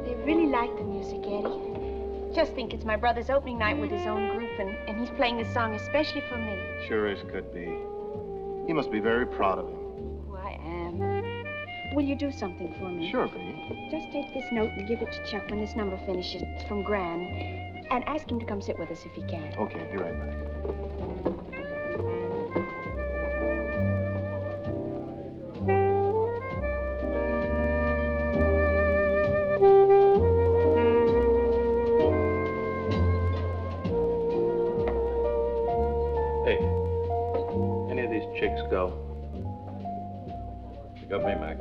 They really like the music, Eddie. Just think it's my brother's opening night with his own group, and he's playing this song especially for me. Sure as could be. He must be very proud of him. Oh, I am. Will you do something for me? Sure, Bee. Just take this note and give it to Chuck when this number finishes. It's from Gran. And ask him to come sit with us if he can. Okay, be right back. Hey, any of these chicks go? You got me, Mac?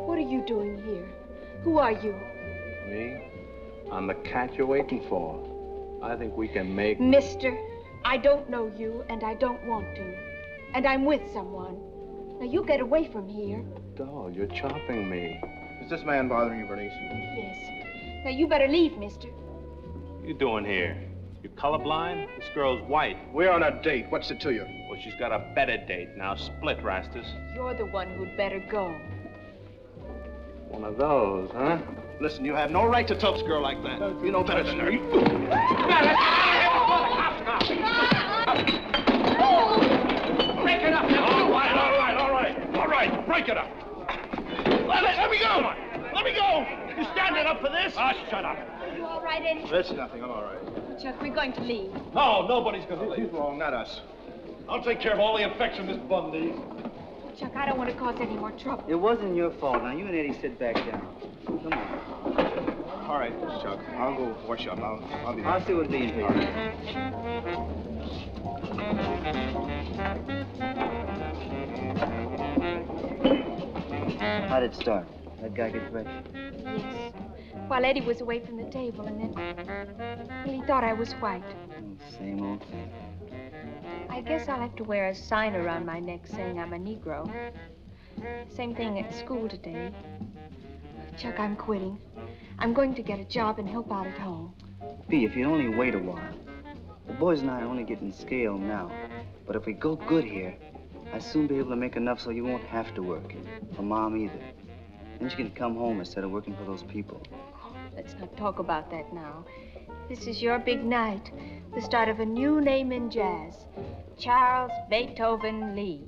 What are you doing here? Who are you? Me? I'm the cat you're waiting for. I think we can make... Mister, I don't know you, and I don't want to. And I'm with someone. Now, you get away from here. Doll, you're chopping me. Is this man bothering you, Bernice? Yes. Now, you better leave, mister. What you doing here? You colorblind? This girl's white. We're on a date. What's it to you? Well, she's got a better date. Now split, Rastus. You're the one who'd better go. One of those, huh? Listen, you have no right to touch a girl like that. You know better than her. Break it up. All right. Break it up. Let me go. Let me go. You standing up for this? Ah, shut up. Are you all right, Eddie? It's nothing. I'm all right. Chuck, we're going to leave. No, nobody's going to leave. He's wrong, not us. I'll take care of all the infection, Miss Bundy. Chuck, I don't want to cause any more trouble. It wasn't your fault. Now, you and Eddie sit back down. Come on. All right, Chuck. I'll go wash up. I'll be I'll back. see what Dean takes. How did it start? That guy get fresh? Yes. While Eddie was away from the table, and then... Well, he thought I was white. Oh, same old thing. I guess I'll have to wear a sign around my neck saying I'm a Negro. Same thing at school today. Chuck, I'm quitting. I'm going to get a job and help out at home. B, if you'd only wait a while. The boys and I are only getting scale now. But if we go good here, I'll soon be able to make enough so you won't have to work. For Mom either. Then you can come home instead of working for those people. Let's not talk about that now. This is your big night. The start of a new name in jazz. Charles Beethoven Lee.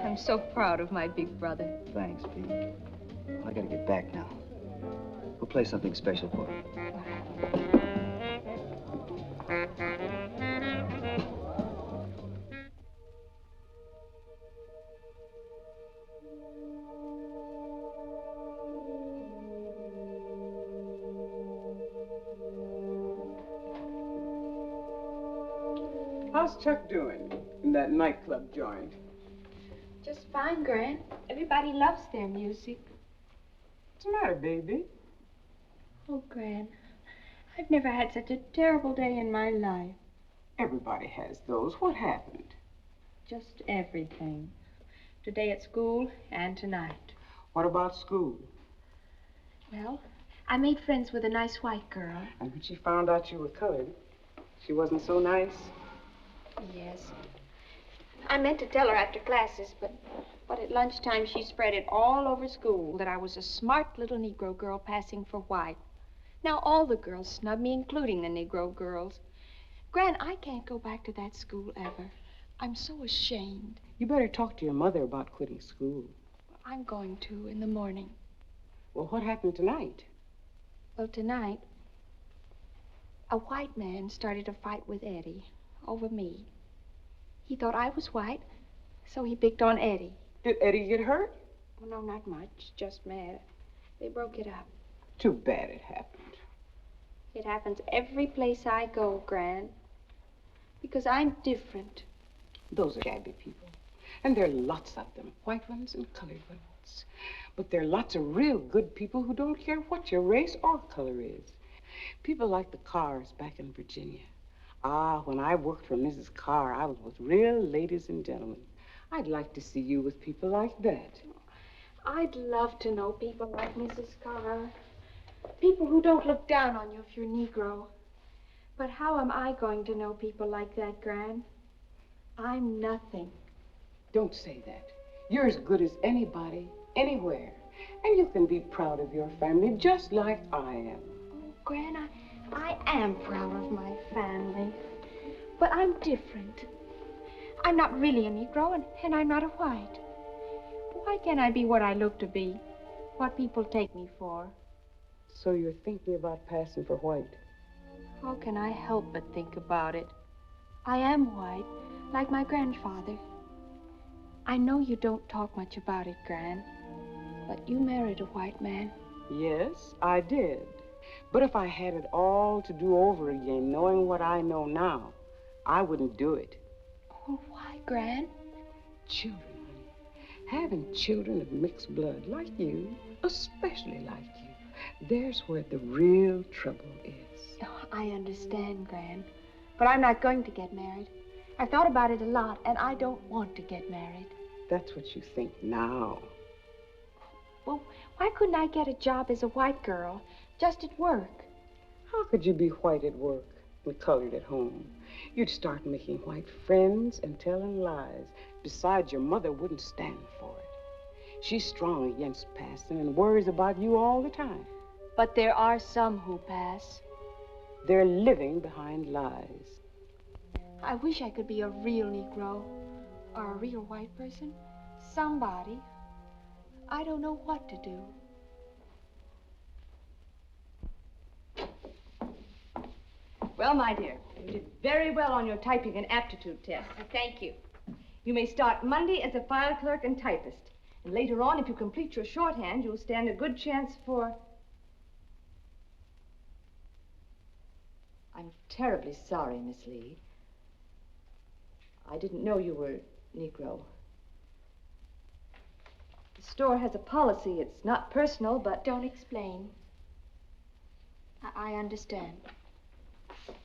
I'm so proud of my big brother. Thanks, B. Well, I gotta get back now. We'll play something special for you. How's Chuck doing in that nightclub joint? Just fine, Gran. Everybody loves their music. What's the matter, baby? Oh, Gran, I've never had such a terrible day in my life. Everybody has those. What happened? Just everything. Today at school and tonight. What about school? Well, I made friends with a nice white girl. And when she found out you were colored, she wasn't so nice? Yes. I meant to tell her after classes, but at lunchtime she spread it all over school that I was a smart little Negro girl passing for white. Now all the girls snub me, including the Negro girls. Gran, I can't go back to that school ever. I'm so ashamed. You better talk to your mother about quitting school. I'm going to in the morning. Well, what happened tonight? Well, tonight, a white man started a fight with Eddie over me. He thought I was white, so he picked on Eddie. Did Eddie get hurt? Well, no, not much. Just mad. They broke it up. Too bad it happened. It happens every place I go, Gran. Because I'm different. Those are shabby people. And there are lots of them, white ones and colored ones. But there are lots of real good people who don't care what your race or color is. People like the Carrs back in Virginia. Ah, when I worked for Mrs. Carr, I was with real ladies and gentlemen. I'd like to see you with people like that. I'd love to know people like Mrs. Carr. People who don't look down on you if you're Negro. But how am I going to know people like that, Gran? I'm nothing. Don't say that. You're as good as anybody, anywhere. And you can be proud of your family just like I am. Oh, Gran, I am proud of my family. But I'm different. I'm not really a Negro, and I'm not a white. Why can't I be what I look to be? What people take me for? So you're thinking about passing for white? How can I help but think about it? I am white, like my grandfather. I know you don't talk much about it, Gran, but you married a white man. Yes, I did. But if I had it all to do over again, knowing what I know now, I wouldn't do it. Oh, why, Gran? Children, honey. Having children of mixed blood like you, especially like you, there's where the real trouble is. Oh, I understand, Gran, but I'm not going to get married. I've thought about it a lot, and I don't want to get married. That's what you think now. Well, why couldn't I get a job as a white girl, just at work? How could you be white at work and colored at home? You'd start making white friends and telling lies. Besides, your mother wouldn't stand for it. She's strong against passing and worries about you all the time. But there are some who pass. They're living behind lies. I wish I could be a real Negro or a real white person. Somebody. I don't know what to do. Well, my dear, you did very well on your typing and aptitude test. Thank you. You may start Monday as a file clerk and typist. And later on, if you complete your shorthand, you'll stand a good chance for... I'm terribly sorry, Miss Lee. I didn't know you were Negro. The store has a policy. It's not personal, but... Don't explain. I understand.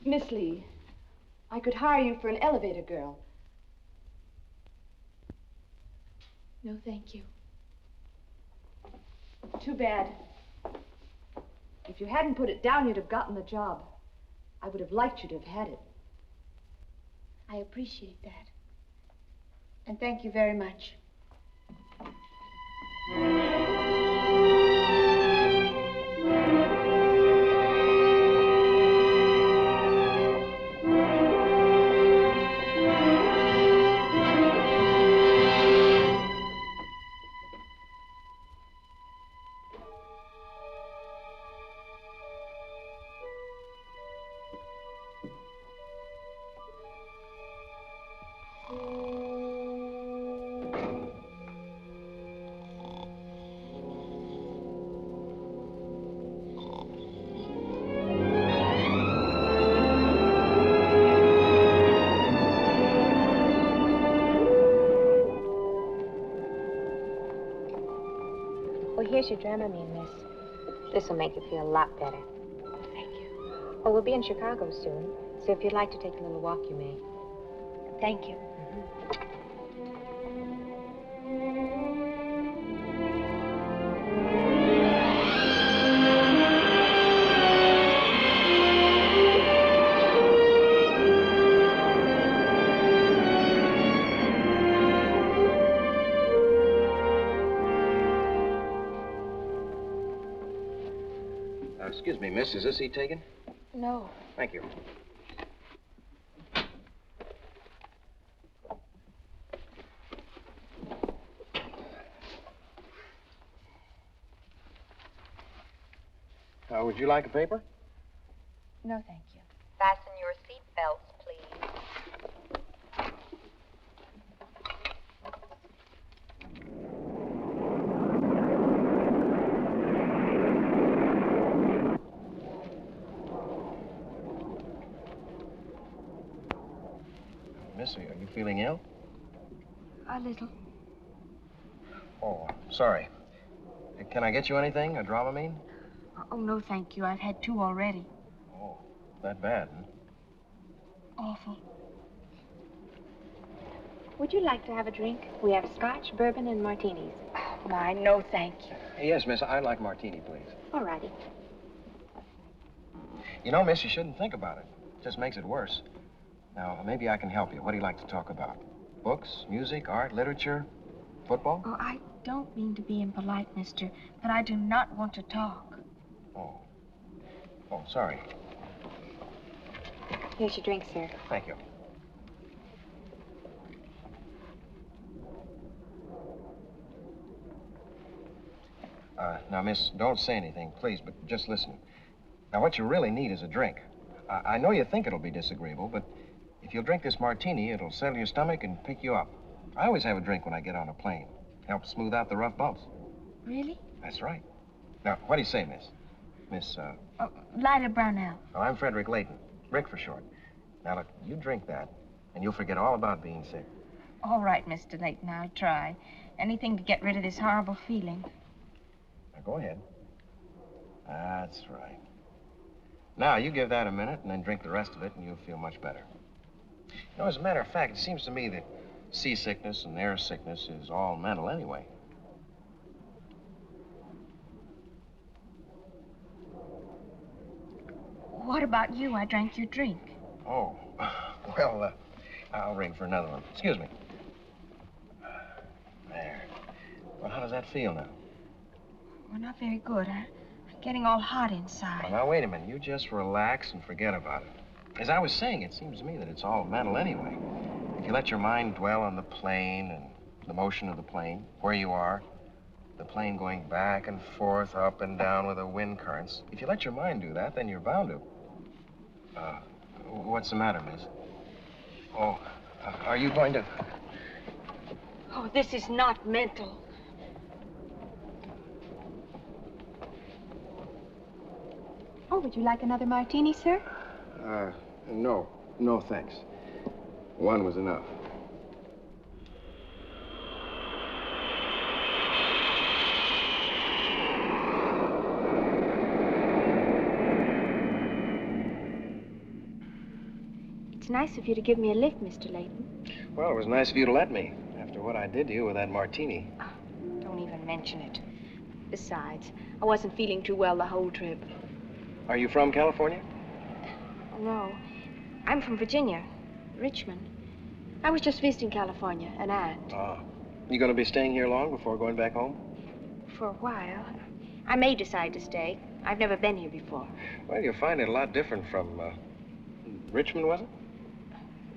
Miss Lee, I could hire you for an elevator girl. No, thank you. Too bad. If you hadn't put it down, you'd have gotten the job. I would have liked you to have had it. I appreciate that. And thank you very much. Well, here's your Dramamine, miss. This will make you feel a lot better. Thank you. Oh, we'll be in Chicago soon, so if you'd like to take a little walk, you may. Thank you. Excuse me, miss, is this seat taken? No. Thank you. Would you like a paper? No, thank you. Fasten your seat belts, please. miss? Are you feeling ill? A little. Oh, sorry. Can I get you anything? A Dramamine? Oh, no, thank you. I've had 2 already. Oh, that bad, huh? Awful. Would you like to have a drink? We have scotch, bourbon, and martinis. My, no, thank you. Yes, miss, I'd like martini, please. All righty. You know, miss, you shouldn't think about it. It just makes it worse. Now, maybe I can help you. What do you like to talk about? Books, music, art, literature, football? Oh, I don't mean to be impolite, mister, but I do not want to talk. Oh. Oh, sorry. Here's your drink, sir. Thank you. Now, miss, don't say anything, please, but just listen. Now, what you really need is a drink. I know you think it'll be disagreeable, but if you'll drink this martini, it'll settle your stomach and pick you up. I always have a drink when I get on a plane. Helps smooth out the rough bumps. Really? That's right. Now, what do you say, miss? Miss, Oh, Lila Brownell. Oh, I'm Frederick Layton. Rick for short. Now, look, you drink that, and you'll forget all about being sick. All right, Mr. Layton, I'll try. Anything to get rid of this horrible feeling. Now, go ahead. That's right. Now, you give that a minute, and then drink the rest of it, and you'll feel much better. You know, as a matter of fact, it seems to me that seasickness and air sickness is all mental anyway. What about you? I drank your drink. Oh, well, I'll ring for another one. Excuse me. There. Well, how does that feel now? Well, not very good. I'm getting all hot inside. Well, now, wait a minute. You just relax and forget about it. As I was saying, it seems to me that it's all mental anyway. If you let your mind dwell on the plane and the motion of the plane, where you are, the plane going back and forth, up and down with the wind currents, if you let your mind do that, then you're bound to. What's the matter, miss? Oh, are you going to... Oh, this is not mental. Oh, would you like another martini, sir? No. No, thanks. One was enough. It's nice of you to give me a lift, Mr. Layton. Well, it was nice of you to let me, after what I did to you with that martini. Don't even mention it. Besides, I wasn't feeling too well the whole trip. Are you from California? No, I'm from Virginia, Richmond. I was just visiting California, an aunt. Ah. You going to be staying here long before going back home? For a while. I may decide to stay. I've never been here before. Well, you'll find it a lot different from, Richmond, was it?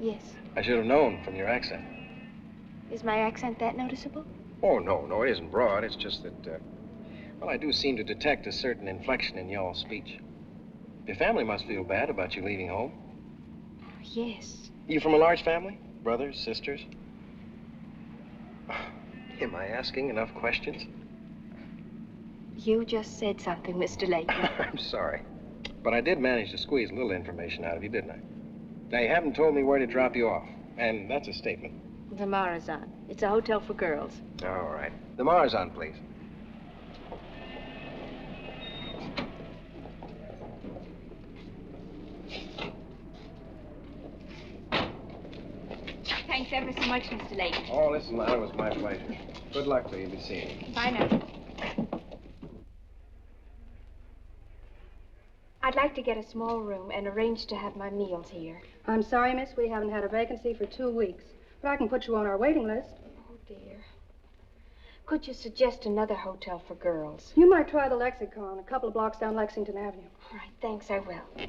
Yes. I should have known from your accent. Is my accent that noticeable? Oh, no, it isn't broad. It's just that, well, I do seem to detect a certain inflection in y'all's speech. Your family must feel bad about you leaving home. Yes. You from a large family? Brothers, sisters? Am I asking enough questions? You just said something, Mr. Layton. I'm sorry. But I did manage to squeeze a little information out of you, didn't I? Now, you haven't told me where to drop you off. And that's a statement. The Marazan. It's a hotel for girls. All right. The Marzon, please. Thanks ever so much, Mr. Layton. Oh, listen, Lila, it was my pleasure. Good luck to you. Be seeing you. Bye now. I'd like to get a small room and arrange to have my meals here. I'm sorry, miss, we haven't had a vacancy for 2 weeks. But I can put you on our waiting list. Oh, dear. Could you suggest another hotel for girls? You might try the Lexicon, a couple of blocks down Lexington Avenue. All right, thanks, I will.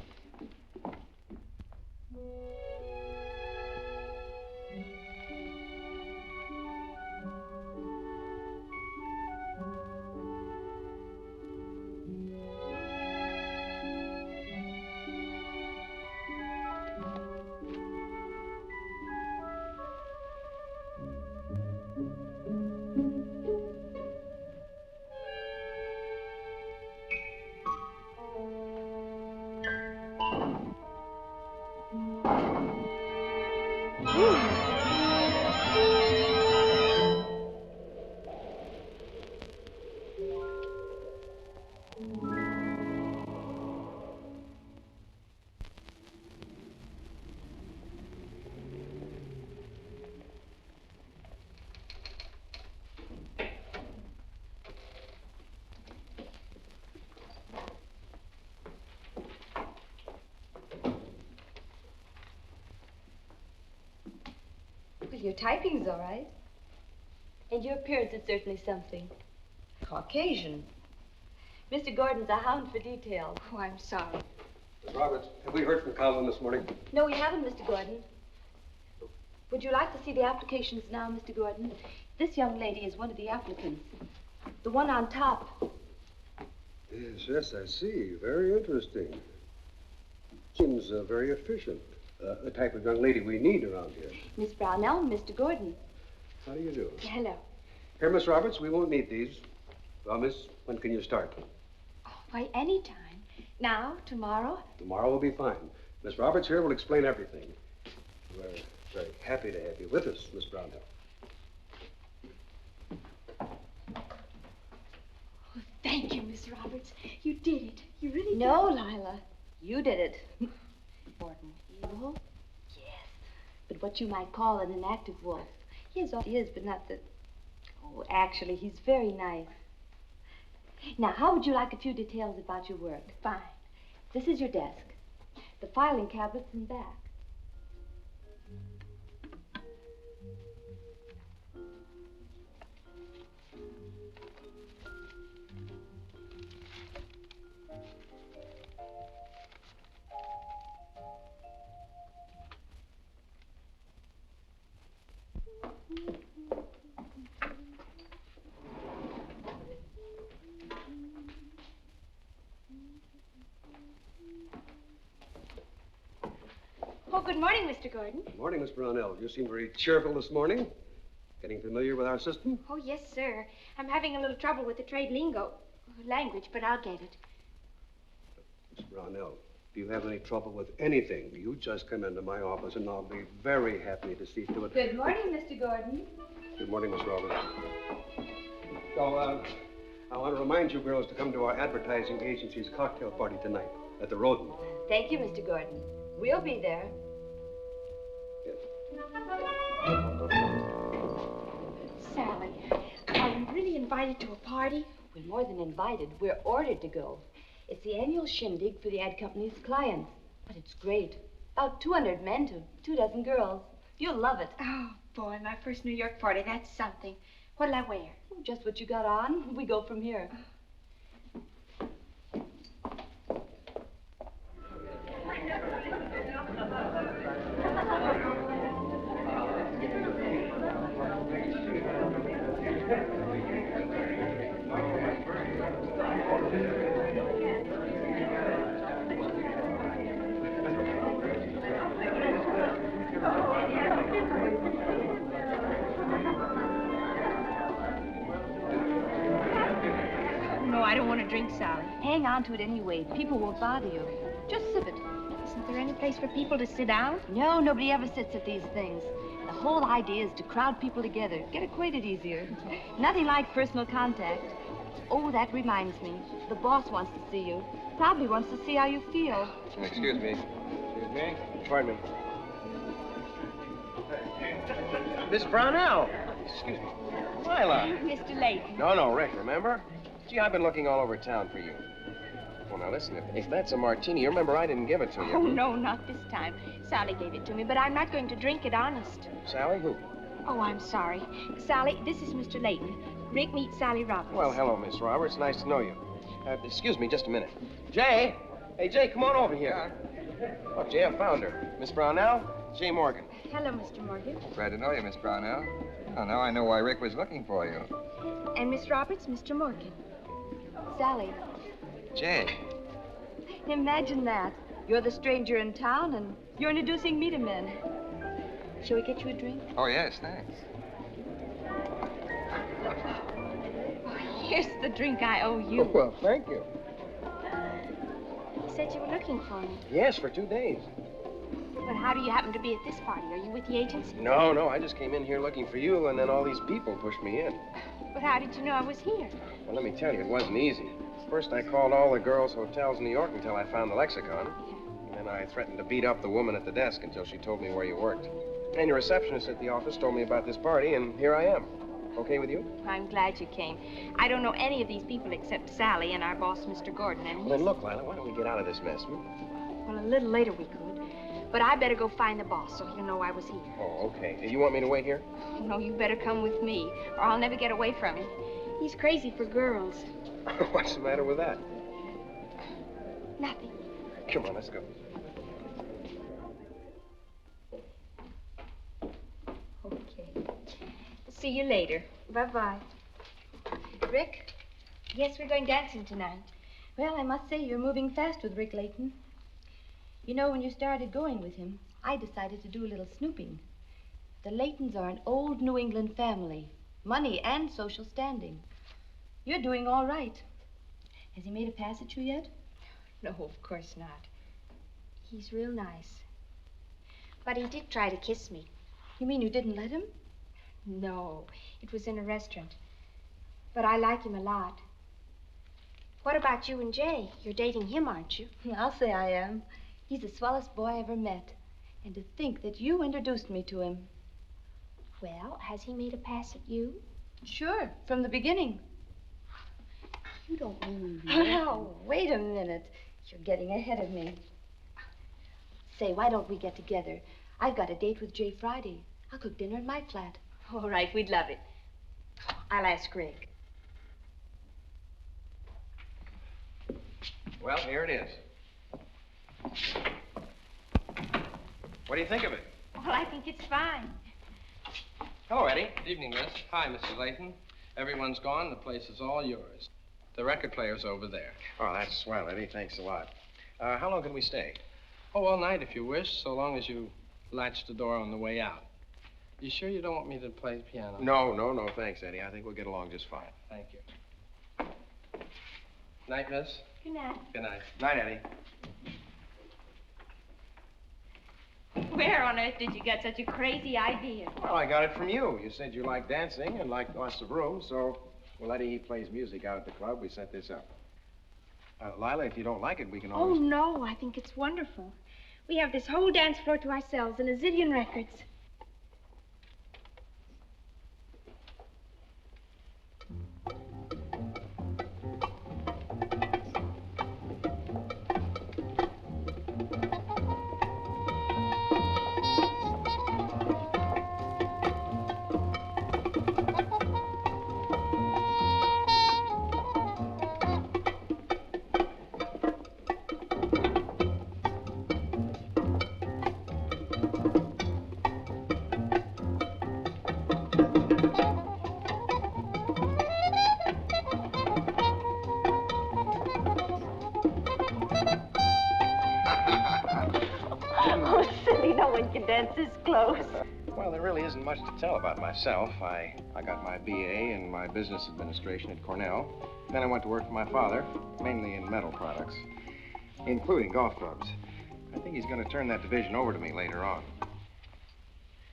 Well, your typing's all right. And your appearance is certainly something. Caucasian. Mr. Gordon's a hound for details. Oh, I'm sorry. Miss Roberts, have we heard from Colin this morning? No, we haven't, Mr. Gordon. Would you like to see the applications now, Mr. Gordon? This young lady is one of the applicants. The one on top. Yes, I see. Very interesting. Seems very efficient. The type of young lady we need around here. Miss Brownell and Mr. Gordon. How do you do? Hello. Here, Miss Roberts, we won't need these. Well, Miss, when can you start? Oh, why, any time. Now, tomorrow? Tomorrow will be fine. Miss Roberts here will explain everything. We're very happy to have you with us, Miss Brownell. Oh, thank you, Miss Roberts. You did it. You really did. No, Lila. You did it. Gordon, evil? Yes. But what you might call an inactive wolf. He is all he is, but not the... Oh, actually, he's very nice. Now, how would you like a few details about your work? Fine. This is your desk. The filing cabinet's in back. Oh, good morning, Mr. Gordon. Good morning, Miss Brownell. You seem very cheerful this morning. Getting familiar with our system? Oh, yes, sir. I'm having a little trouble with the trade language, but I'll get it. Miss Brownell, if you have any trouble with anything, you just come into my office and I'll be very happy to see to it. Good morning, Mr. Gordon. Good morning, Miss Roberts. So, I want to remind you girls to come to our advertising agency's cocktail party tonight at the Rodin. Thank you, Mr. Gordon. We'll be there. Sally, are we really invited to a party? We're more than invited. We're ordered to go. It's the annual shindig for the ad company's clients. But it's great. About 200 men to 24 girls. You'll love it. Oh, boy, my first New York party. That's something. What'll I wear? Just what you got on. We go from here. No, I don't want to drink, Sally. Hang on to it anyway. People won't bother you. Just sip it. Isn't there any place for people to sit down? No, nobody ever sits at these things. The whole idea is to crowd people together, get acquainted easier. Nothing like personal contact. Oh, that reminds me. The boss wants to see you. Probably wants to see how you feel. Excuse me. Excuse me? Pardon me. Miss Brownell. Excuse me. Lila. Mr. Layton. No, Rick, remember? Gee, I've been looking all over town for you. Well, now, listen, if that's a martini, you remember I didn't give it to you. Oh, no, not this time. Sally gave it to me, but I'm not going to drink it, honest. Sally, who? Oh, I'm sorry. Sally, this is Mr. Layton. Rick meets Sally Roberts. Well, hello, Miss Roberts. Nice to know you. Excuse me just a minute. Jay! Hey, Jay, come on over here. Oh, Jay, I found her. Miss Brownell, Jay Morgan. Hello, Mr. Morgan. Glad to know you, Miss Brownell. Oh, now I know why Rick was looking for you. And Miss Roberts, Mr. Morgan. Sally. Jay. Imagine that. You're the stranger in town, and you're introducing me to men. Shall we get you a drink? Oh, yes, thanks. Here's the drink I owe you. Oh, well, thank you. You said you were looking for me. Yes, for 2 days. But how do you happen to be at this party? Are you with the agency? No, I just came in here looking for you, and then all these people pushed me in. But how did you know I was here? Well, let me tell you, it wasn't easy. First, I called all the girls' hotels in New York until I found the lexicon. And then I threatened to beat up the woman at the desk until she told me where you worked. And your receptionist at the office told me about this party, and here I am. Okay with you? I'm glad you came. I don't know any of these people except Sally and our boss, Mr. Gordon, and Well, then look, Lila, why don't we get out of this mess? Well, a little later we could. But I better go find the boss so he'll know I was here. Oh, okay. You want me to wait here? No, you better come with me, or I'll never get away from him. He's crazy for girls. What's the matter with that? Nothing. Come on, let's go. Okay. See you later. Bye-bye. Rick? Yes, we're going dancing tonight. Well, I must say you're moving fast with Rick Layton. You know, when you started going with him, I decided to do a little snooping. The Laytons are an old New England family. Money and social standing. You're doing all right. Has he made a pass at you yet? No, of course not. He's real nice. But he did try to kiss me. You mean you didn't let him? No, it was in a restaurant. But I like him a lot. What about you and Jay? You're dating him, aren't you? I'll say I am. He's the swellest boy I ever met. And to think that you introduced me to him. Well, has he made a pass at you? Sure, from the beginning. You don't mean you really? Oh, wait a minute. You're getting ahead of me. Say, why don't we get together? I've got a date with Jay Friday. I'll cook dinner in my flat. All right, we'd love it. I'll ask Rick. Well, here it is. What do you think of it? Well, I think it's fine. Hello, Eddie. Good evening, miss. Hi, Mrs. Layton. Everyone's gone. The place is all yours. The record player's over there. Oh, that's swell, Eddie. Thanks a lot. How long can we stay? Oh, all night if you wish, so long as you latch the door on the way out. You sure you don't want me to play the piano? No, thanks, Eddie. I think we'll get along just fine. Thank you. Night, miss. Good night. Good night. Night, Eddie. Where on earth did you get such a crazy idea? Well, I got it from you. You said you like dancing and like lots of room, so, well, Eddie, he plays music out at the club. We set this up. Lila, if you don't like it, we can Oh, always... no, I think it's wonderful. We have this whole dance floor to ourselves and a zillion records. Oh, silly, no one can dance this close. Well, there really isn't much to tell about myself. I got my BA in my business administration at Cornell. Then I went to work for my father, mainly in metal products, including golf clubs. I think he's going to turn that division over to me later on.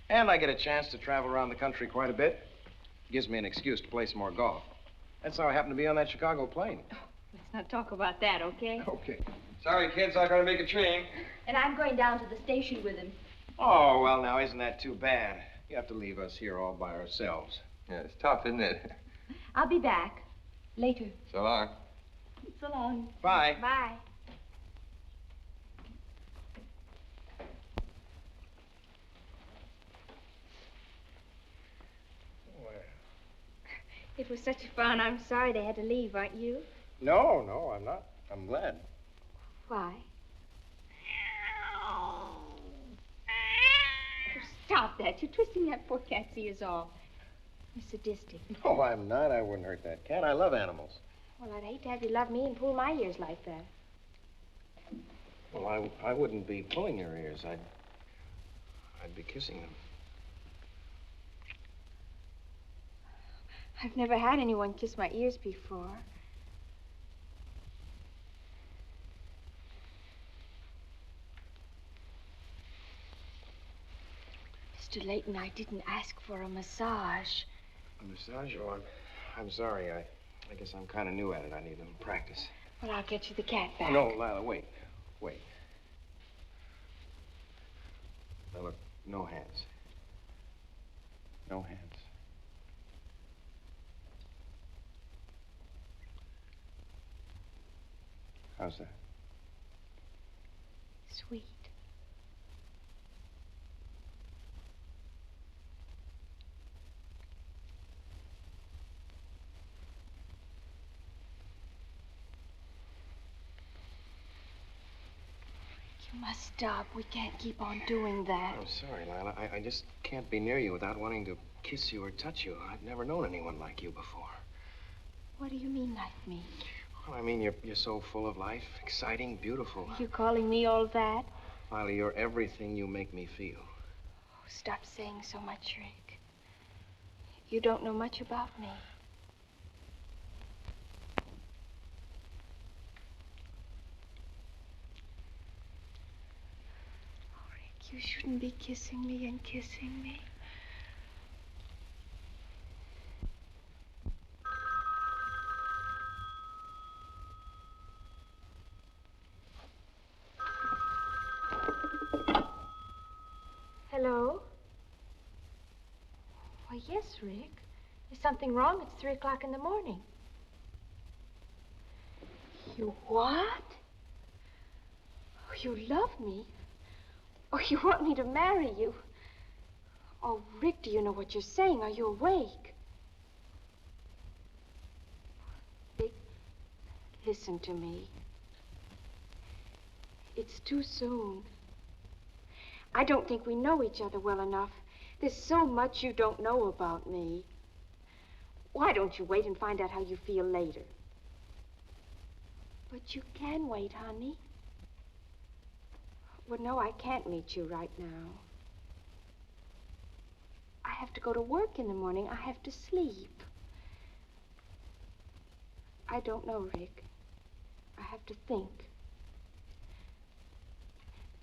And I get a chance to travel around the country quite a bit. Gives me an excuse to play some more golf. That's how I happened to be on that Chicago plane. Let's not talk about that, okay? Okay. Sorry, kids, I gotta make a train. And I'm going down to the station with him. Oh, well, now, isn't that too bad? You have to leave us here all by ourselves. Yeah, it's tough, isn't it? I'll be back. Later. So long. So long. Bye. Bye. It was such fun. I'm sorry they had to leave, aren't you? No, I'm not. I'm glad. Why? Oh, stop that. You're twisting that poor cat's ears off. You're sadistic. No, I'm not. I wouldn't hurt that cat. I love animals. Well, I'd hate to have you love me and pull my ears like that. Well, I wouldn't be pulling your ears. I'd be kissing them. I've never had anyone kiss my ears before. Mr. Layton, I didn't ask for a massage. A massage? Oh, I'm sorry. I guess I'm kind of new at it. I need a little practice. Well, I'll get you the cat back. No, Lila, wait. Now, look, no hands. No hands. How's that? Sweet. You must stop. We can't keep on doing that. I'm sorry, Lila. I just can't be near you without wanting to kiss you or touch you. I've never known anyone like you before. What do you mean, like me? Well, I mean, you're so full of life, exciting, beautiful. You calling me all that? Lila, you're everything you make me feel. Oh, stop saying so much, Rick. You don't know much about me. Oh, Rick, you shouldn't be kissing me and kissing me. Hello? Why, yes, Rick. There's something wrong. It's 3 o'clock in the morning. You what? Oh, you love me? Oh, you want me to marry you? Oh, Rick, do you know what you're saying? Are you awake? Rick, listen to me. It's too soon. I don't think we know each other well enough. There's so much you don't know about me. Why don't you wait and find out how you feel later? But you can wait, honey. Well, no, I can't meet you right now. I have to go to work in the morning. I have to sleep. I don't know, Rick. I have to think.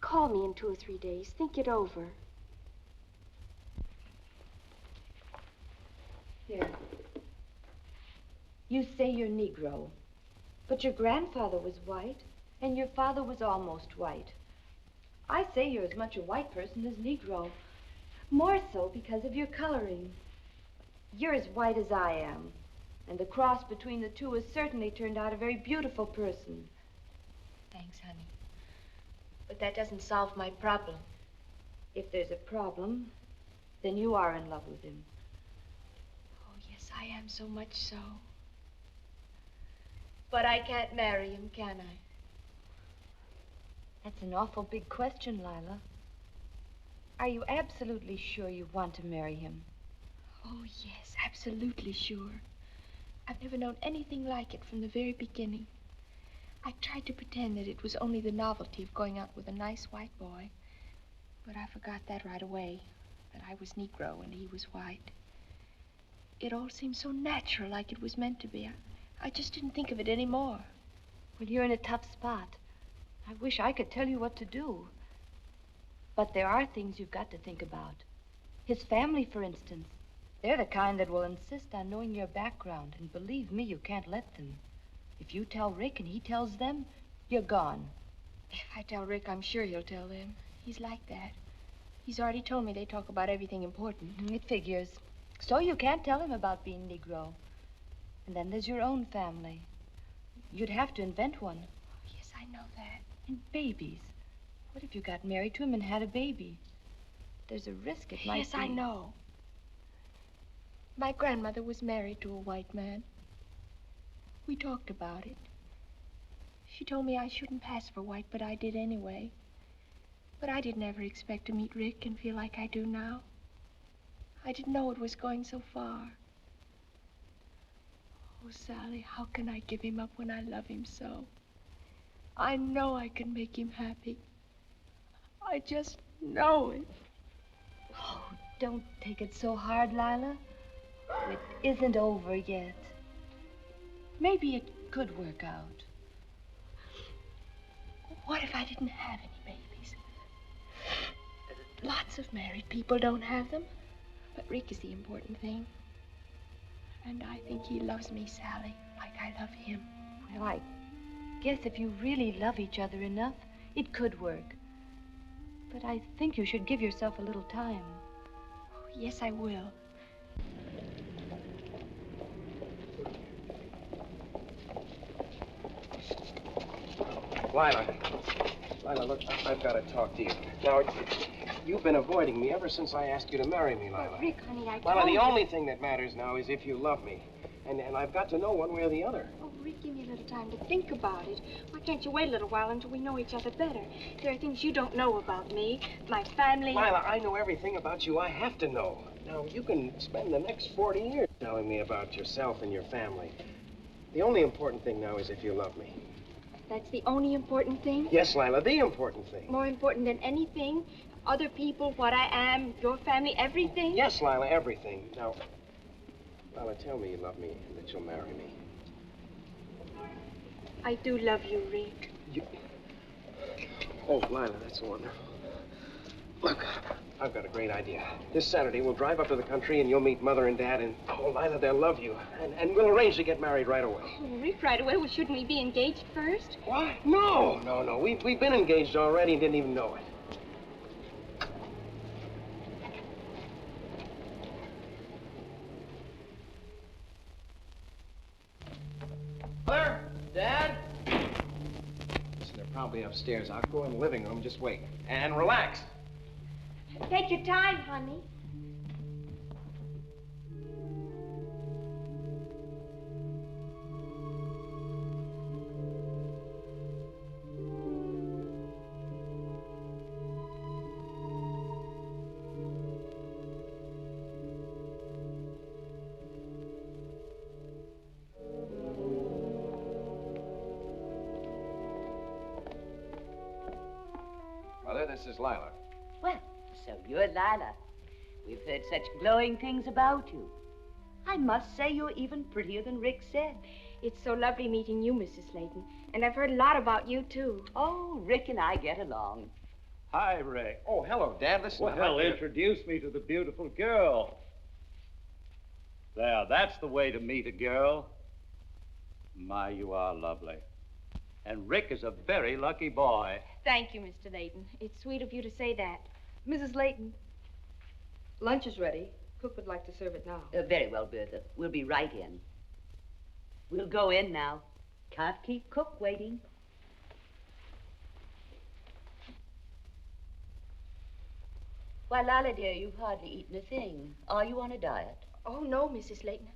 Call me in 2 or 3 days. Think it over. Here. You say you're Negro, but your grandfather was white, and your father was almost white. I say you're as much a white person as Negro. More so because of your coloring. You're as white as I am, and the cross between the two has certainly turned out a very beautiful person. Thanks, honey. But that doesn't solve my problem. If there's a problem, then you are in love with him. Oh, yes, I am, so much so. But I can't marry him, can I? That's an awful big question, Lila. Are you absolutely sure you want to marry him? Oh, yes, absolutely sure. I've never known anything like it from the very beginning. I tried to pretend that it was only the novelty of going out with a nice white boy. But I forgot that right away, that I was Negro and he was white. It all seemed so natural, like it was meant to be. I just didn't think of it anymore. Well, you're in a tough spot. I wish I could tell you what to do. But there are things you've got to think about. His family, for instance. They're the kind that will insist on knowing your background, and believe me, you can't let them. If you tell Rick and he tells them, you're gone. If I tell Rick, I'm sure he'll tell them. He's like that. He's already told me they talk about everything important. It figures. So you can't tell him about being Negro. And then there's your own family. You'd have to invent one. Oh, yes, I know that. And babies. What if you got married to him and had a baby? There's a risk it might be. Yes, I know. My grandmother was married to a white man. We talked about it. She told me I shouldn't pass for white, but I did anyway. But I didn't ever expect to meet Rick and feel like I do now. I didn't know it was going so far. Oh, Sally, how can I give him up when I love him so? I know I can make him happy. I just know it. Oh, don't take it so hard, Lila. It isn't over yet. Maybe it could work out. What if I didn't have any babies? Lots of married people don't have them. But Rick is the important thing. And I think he loves me, Sally, like I love him. Well, I guess if you really love each other enough, it could work. But I think you should give yourself a little time. Oh, yes, I will. Lila, look, I've got to talk to you. Now, you've been avoiding me ever since I asked you to marry me, Lila. But Rick, honey, I Lila, told the you. only thing that matters now is if you love me. And I've got to know one way or the other. Oh, Rick, give me a little time to think about it. Why can't you wait a little while until we know each other better? There are things you don't know about me, my family. Lila, I know everything about you I have to know. Now, you can spend the next 40 years telling me about yourself and your family. The only important thing now is if you love me. That's the only important thing? Yes, Lila, the important thing. More important than anything? Other people, what I am, your family, everything? Yes, Lila, everything. Now, Lila, tell me you love me and that you'll marry me. I do love you, Rick. Oh, Lila, that's wonderful. Look, I've got a great idea. This Saturday, we'll drive up to the country and you'll meet Mother and Dad, and, oh, Lila, they'll love you. And we'll arrange to get married right away. Oh, Rick, right away? Well, shouldn't we be engaged first? What? No. We've been engaged already and didn't even know it. Mother? Dad? Listen, they're probably upstairs. I'll go in the living room. Just wait. And relax. Take your time, honey. Mother, this is Lila. Well, so you're Lila. We've heard such glowing things about you. I must say you're even prettier than Rick said. It's so lovely meeting you, Mrs. Layton. And I've heard a lot about you, too. Oh, Rick and I get along. Hi, Rick. Oh, hello, Dad. Listen, Well, introduce me to the beautiful girl. There, that's the way to meet a girl. My, you are lovely. And Rick is a very lucky boy. Thank you, Mr. Layton. It's sweet of you to say that. Mrs. Layton, lunch is ready. Cook would like to serve it now. Very well, Bertha. We'll be right in. We'll go in now. Can't keep Cook waiting. Why, Lila, dear, you've hardly eaten a thing. Are you on a diet? Oh, no, Mrs. Layton.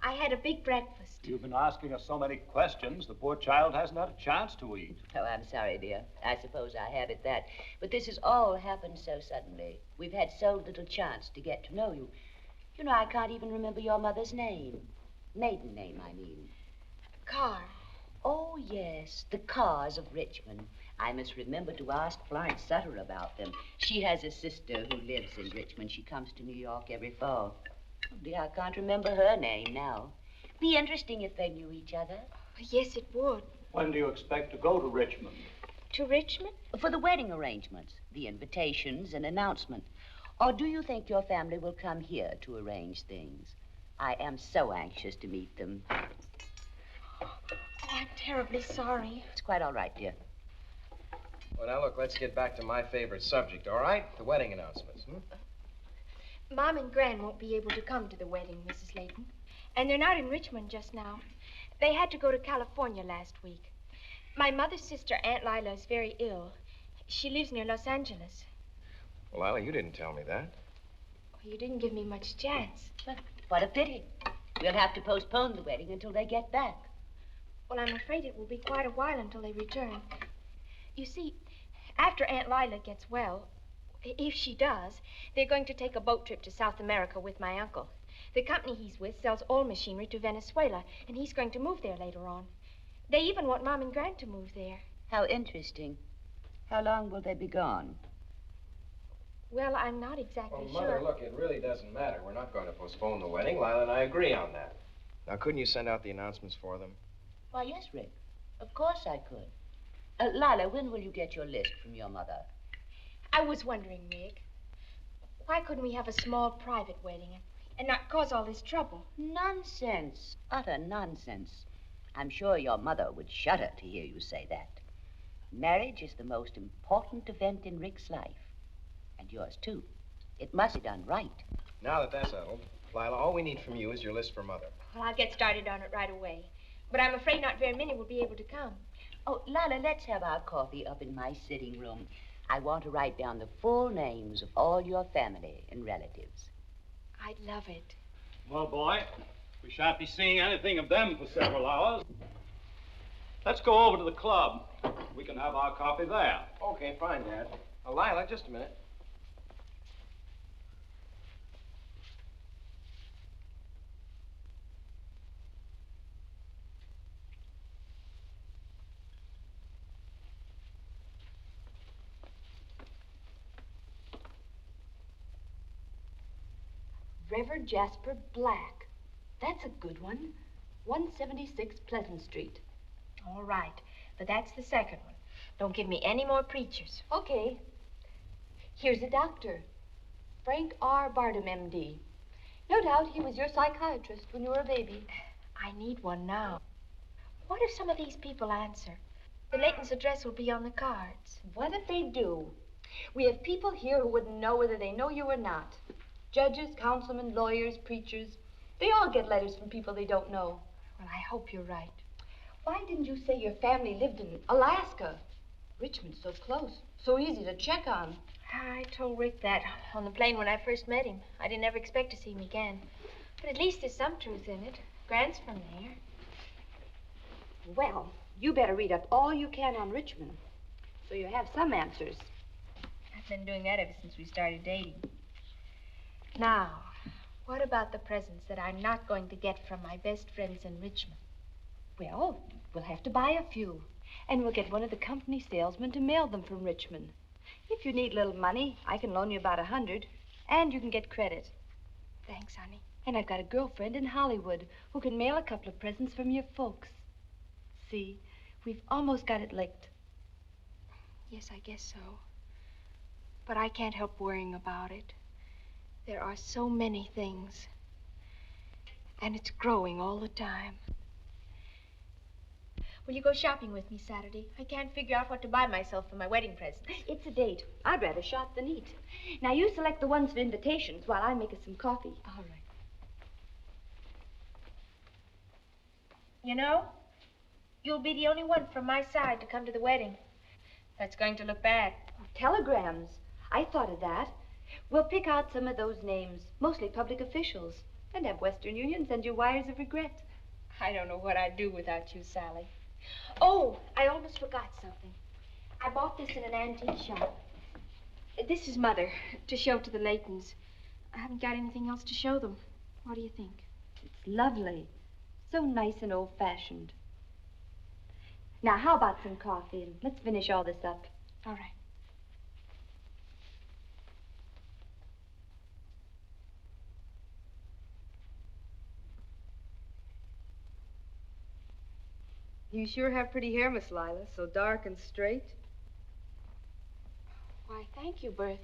I had a big breakfast. You've been asking us so many questions, the poor child hasn't had a chance to eat. Oh, I'm sorry, dear. I suppose I have at that. But this has all happened so suddenly. We've had so little chance to get to know you. You know, I can't even remember your mother's name. Maiden name, I mean. Carr. Oh, yes, the Carrs of Richmond. I must remember to ask Florence Sutter about them. She has a sister who lives in Richmond. She comes to New York every fall. Oh, dear, I can't remember her name now. Be interesting if they knew each other. Yes, it would. When do you expect to go to Richmond? To Richmond? For the wedding arrangements, the invitations and announcement. Or do you think your family will come here to arrange things? I am so anxious to meet them. Oh, I'm terribly sorry. It's quite all right, dear. Well, now, look, let's get back to my favorite subject, all right? The wedding announcements, Mom and Gran won't be able to come to the wedding, Mrs. Layton. And they're not in Richmond just now. They had to go to California last week. My mother's sister, Aunt Lila, is very ill. She lives near Los Angeles. Well, Lila, you didn't tell me that. Oh, you didn't give me much chance. Well, what a pity. We'll have to postpone the wedding until they get back. Well, I'm afraid it will be quite a while until they return. You see, after Aunt Lila gets well, if she does, they're going to take a boat trip to South America with my uncle. The company he's with sells oil machinery to Venezuela, and he's going to move there later on. They even want Mom and Gran to move there. How interesting. How long will they be gone? Well, I'm not exactly sure. Mother, look, it really doesn't matter. We're not going to postpone the wedding. Lila and I agree on that. Now, couldn't you send out the announcements for them? Why, yes, Rick. Of course I could. Lila, when will you get your list from your mother? I was wondering, Rick, why couldn't we have a small private wedding and not cause all this trouble? Nonsense. Utter nonsense. I'm sure your mother would shudder to hear you say that. Marriage is the most important event in Rick's life. And yours, too. It must be done right. Now that that's settled, Lila, all we need from you is your list for Mother. Well, I'll get started on it right away. But I'm afraid not very many will be able to come. Oh, Lila, let's have our coffee up in my sitting room. I want to write down the full names of all your family and relatives. I'd love it. Well, boy, We shan't be seeing anything of them for several hours. Let's go over to the club. We can have our coffee there. Okay, fine, Dad. Lila, just a minute. Reverend Jasper Black. That's a good one. 176 Pleasant Street. All right, but that's the second one. Don't give me any more preachers. Okay. Here's a doctor. Frank R. Bardem, M.D. No doubt he was your psychiatrist when you were a baby. I need one now. What if some of these people answer? The Layton's address will be on the cards. What if they do? We have people here who wouldn't know whether they know you or not. Judges, councilmen, lawyers, preachers. They all get letters from people they don't know. Well, I hope you're right. Why didn't you say your family lived in Alaska? Richmond's so close, so easy to check on. I told Rick that on the plane when I first met him. I didn't ever expect to see him again. But at least there's some truth in it. Grant's from there. Well, you better read up all you can on Richmond, so you have some answers. I've been doing that ever since we started dating. Now, what about the presents that I'm not going to get from my best friends in Richmond? Well, we'll have to buy a few, and we'll get one of the company salesmen to mail them from Richmond. If you need little money, I can loan you about 100, and you can get credit. Thanks, honey. And I've got a girlfriend in Hollywood who can mail a couple of presents from your folks. See, we've almost got it licked. Yes, I guess so. But I can't help worrying about it. There are so many things. And it's growing all the time. Will you go shopping with me Saturday? I can't figure out what to buy myself for my wedding presents. It's a date. I'd rather shop than eat. Now, you select the ones for invitations while I make us some coffee. All right. You know, you'll be the only one from my side to come to the wedding. That's going to look bad. Telegrams. I thought of that. We'll pick out some of those names, mostly public officials, and have Western Union send you wires of regret. I don't know what I'd do without you, Sally. Oh, I almost forgot something. I bought this in an antique shop. This is Mother, to show to the Laytons. I haven't got anything else to show them. What do you think? It's lovely. So nice and old-fashioned. Now, how about some coffee? And let's finish all this up. All right. You sure have pretty hair, Miss Lila. So dark and straight. Why, thank you, Bertha.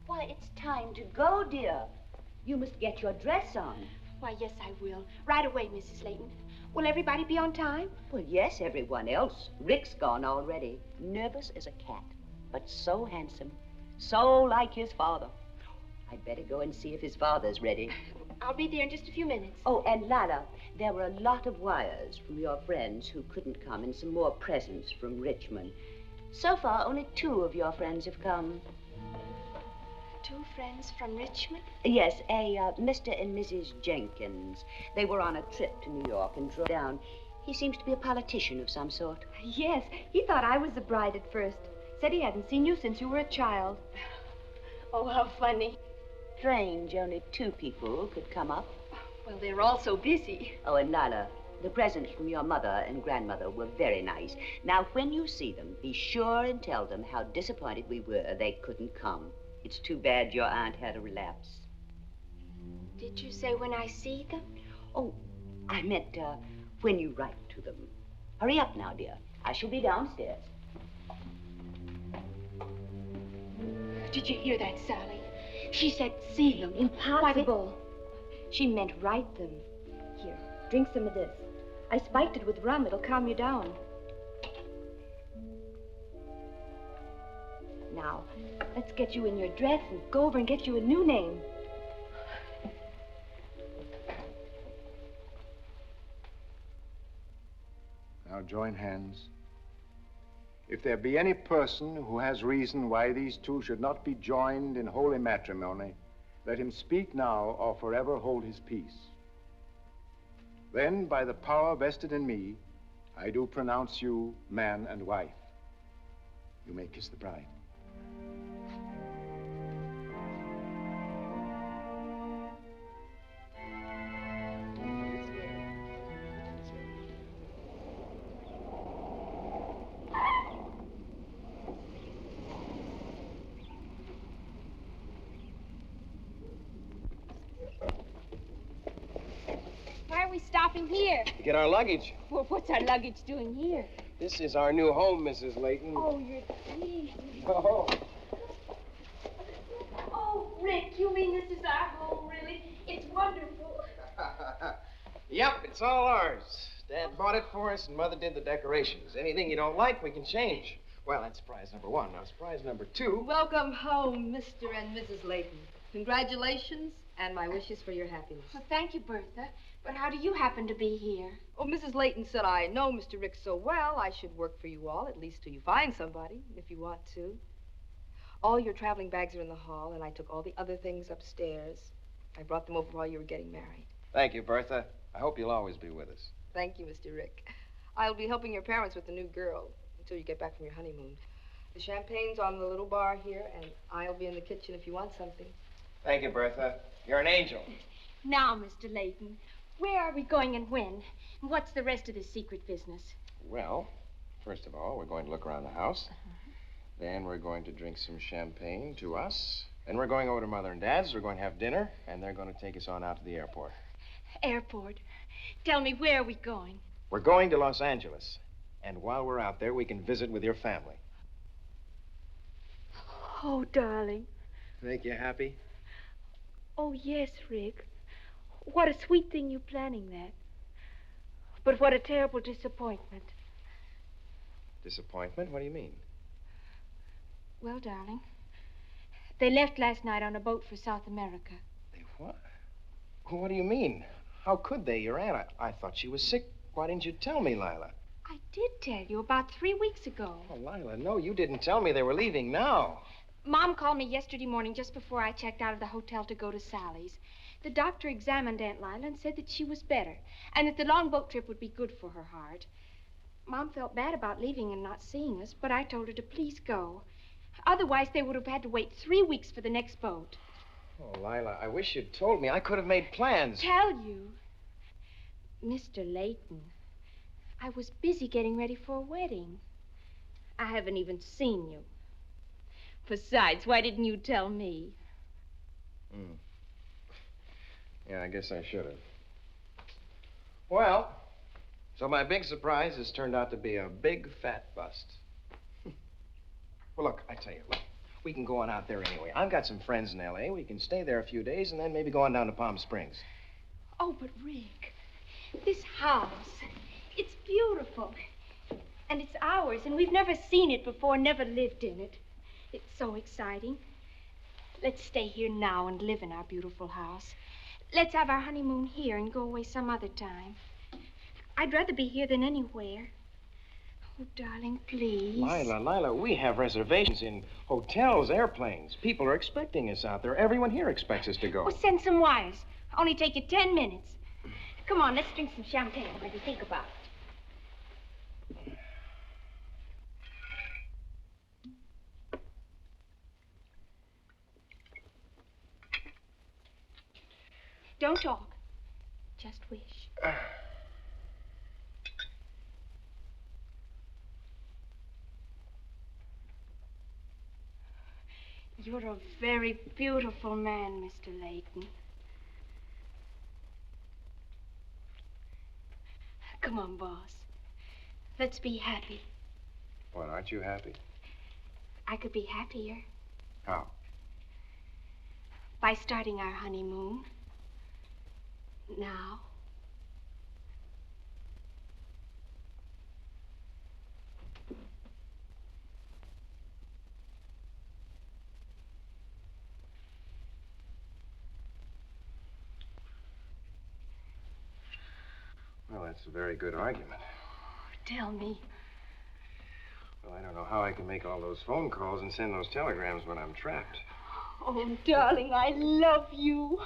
Why, it's time to go, dear. You must get your dress on. Why, yes, I will. Right away, Mrs. Layton. Will everybody be on time? Well, yes, everyone else. Rick's gone already. Nervous as a cat, but so handsome. So like his father. I'd better go and see if his father's ready. I'll be there in just a few minutes. Oh, and Lila, there were a lot of wires from your friends who couldn't come and some more presents from Richmond. So far, only 2 of your friends have come. 2 friends from Richmond? Yes, Mr. and Mrs. Jenkins. They were on a trip to New York and drove down. He seems to be a politician of some sort. Yes, he thought I was the bride at first. Said he hadn't seen you since you were a child. Oh, how funny. Strange, only 2 people could come up. Well, they're all so busy. Oh, and Lila, the presents from your mother and grandmother were very nice. Now, when you see them, be sure and tell them how disappointed we were they couldn't come. It's too bad your aunt had a relapse. Did you say when I see them? Oh, I meant when you write to them. Hurry up now, dear. I shall be downstairs. Did you hear that, Sally? She said see them. Impossible. She meant write them. Here, drink some of this. I spiked it with rum. It'll calm you down. Now, let's get you in your dress and go over and get you a new name. Now join hands. If there be any person who has reason why these 2 should not be joined in holy matrimony, let him speak now or forever hold his peace. Then, by the power vested in me, I do pronounce you man and wife. You may kiss the bride. Why are we stopping here? To get our luggage. Well, what's our luggage doing here? This is our new home, Mrs. Layton. Oh, you're teasing. Oh. Oh, Rick, you mean this is our home, really? It's wonderful. Yep, it's all ours. Dad bought it for us, and Mother did the decorations. Anything you don't like, we can change. Well, that's surprise number one. Now, surprise number two. Welcome home, Mr. and Mrs. Layton. Congratulations, and my wishes for your happiness. Well, thank you, Bertha. But how do you happen to be here? Oh, Mrs. Layton said I know Mr. Rick so well, I should work for you all, at least till you find somebody, if you want to. All your traveling bags are in the hall, and I took all the other things upstairs. I brought them over while you were getting married. Thank you, Bertha. I hope you'll always be with us. Thank you, Mr. Rick. I'll be helping your parents with the new girl until you get back from your honeymoon. The champagne's on the little bar here, and I'll be in the kitchen if you want something. Thank you, Bertha. You're an angel. Now, Mr. Layton, where are we going and when? And what's the rest of this secret business? Well, first of all, we're going to look around the house. Then we're going to drink some champagne to us. Then we're going over to Mother and Dad's. We're going to have dinner, and they're going to take us on out to the airport. Airport. Tell me, where are we going? We're going to Los Angeles. And while we're out there, we can visit with your family. Oh, darling. Make you happy? Oh, yes, Rick. What a sweet thing you planning that. But what a terrible disappointment. Disappointment? What do you mean? Well, darling, they left last night on a boat for South America. They what? What do you mean? How could they? Your aunt, I thought she was sick. Why didn't you tell me, Lila? I did tell you about 3 weeks ago. Oh, Lila, no, you didn't tell me they were leaving now. Mom called me yesterday morning just before I checked out of the hotel to go to Sally's. The doctor examined Aunt Lila and said that she was better, and that the long boat trip would be good for her heart. Mom felt bad about leaving and not seeing us, but I told her to please go. Otherwise, they would have had to wait 3 weeks for the next boat. Oh, Lila, I wish you'd told me. I could have made plans. Tell you? Mr. Layton, I was busy getting ready for a wedding. I haven't even seen you. Besides, why didn't you tell me? Yeah, I guess I should have. Well, so my big surprise has turned out to be a big, fat bust. Well, look, I tell you, look, we can go on out there anyway. I've got some friends in L.A. We can stay there a few days and then maybe go on down to Palm Springs. Oh, but Rick, this house, it's beautiful. And it's ours, and we've never seen it before, never lived in it. It's so exciting. Let's stay here now and live in our beautiful house. Let's have our honeymoon here and go away some other time. I'd rather be here than anywhere. Oh, darling, please. Lila, we have reservations in hotels, airplanes. People are expecting us out there. Everyone here expects us to go. Oh, send some wires. Only take you 10 minutes. Come on, let's drink some champagne while you think about it. Don't talk. Just wish. You're a very beautiful man, Mr. Layton. Come on, boss. Let's be happy. What, aren't you happy? I could be happier How? by starting our honeymoon now. Well, that's a very good argument. Tell me. Well, I don't know how I can make all those phone calls and send those telegrams when I'm trapped. Oh, darling, I love you.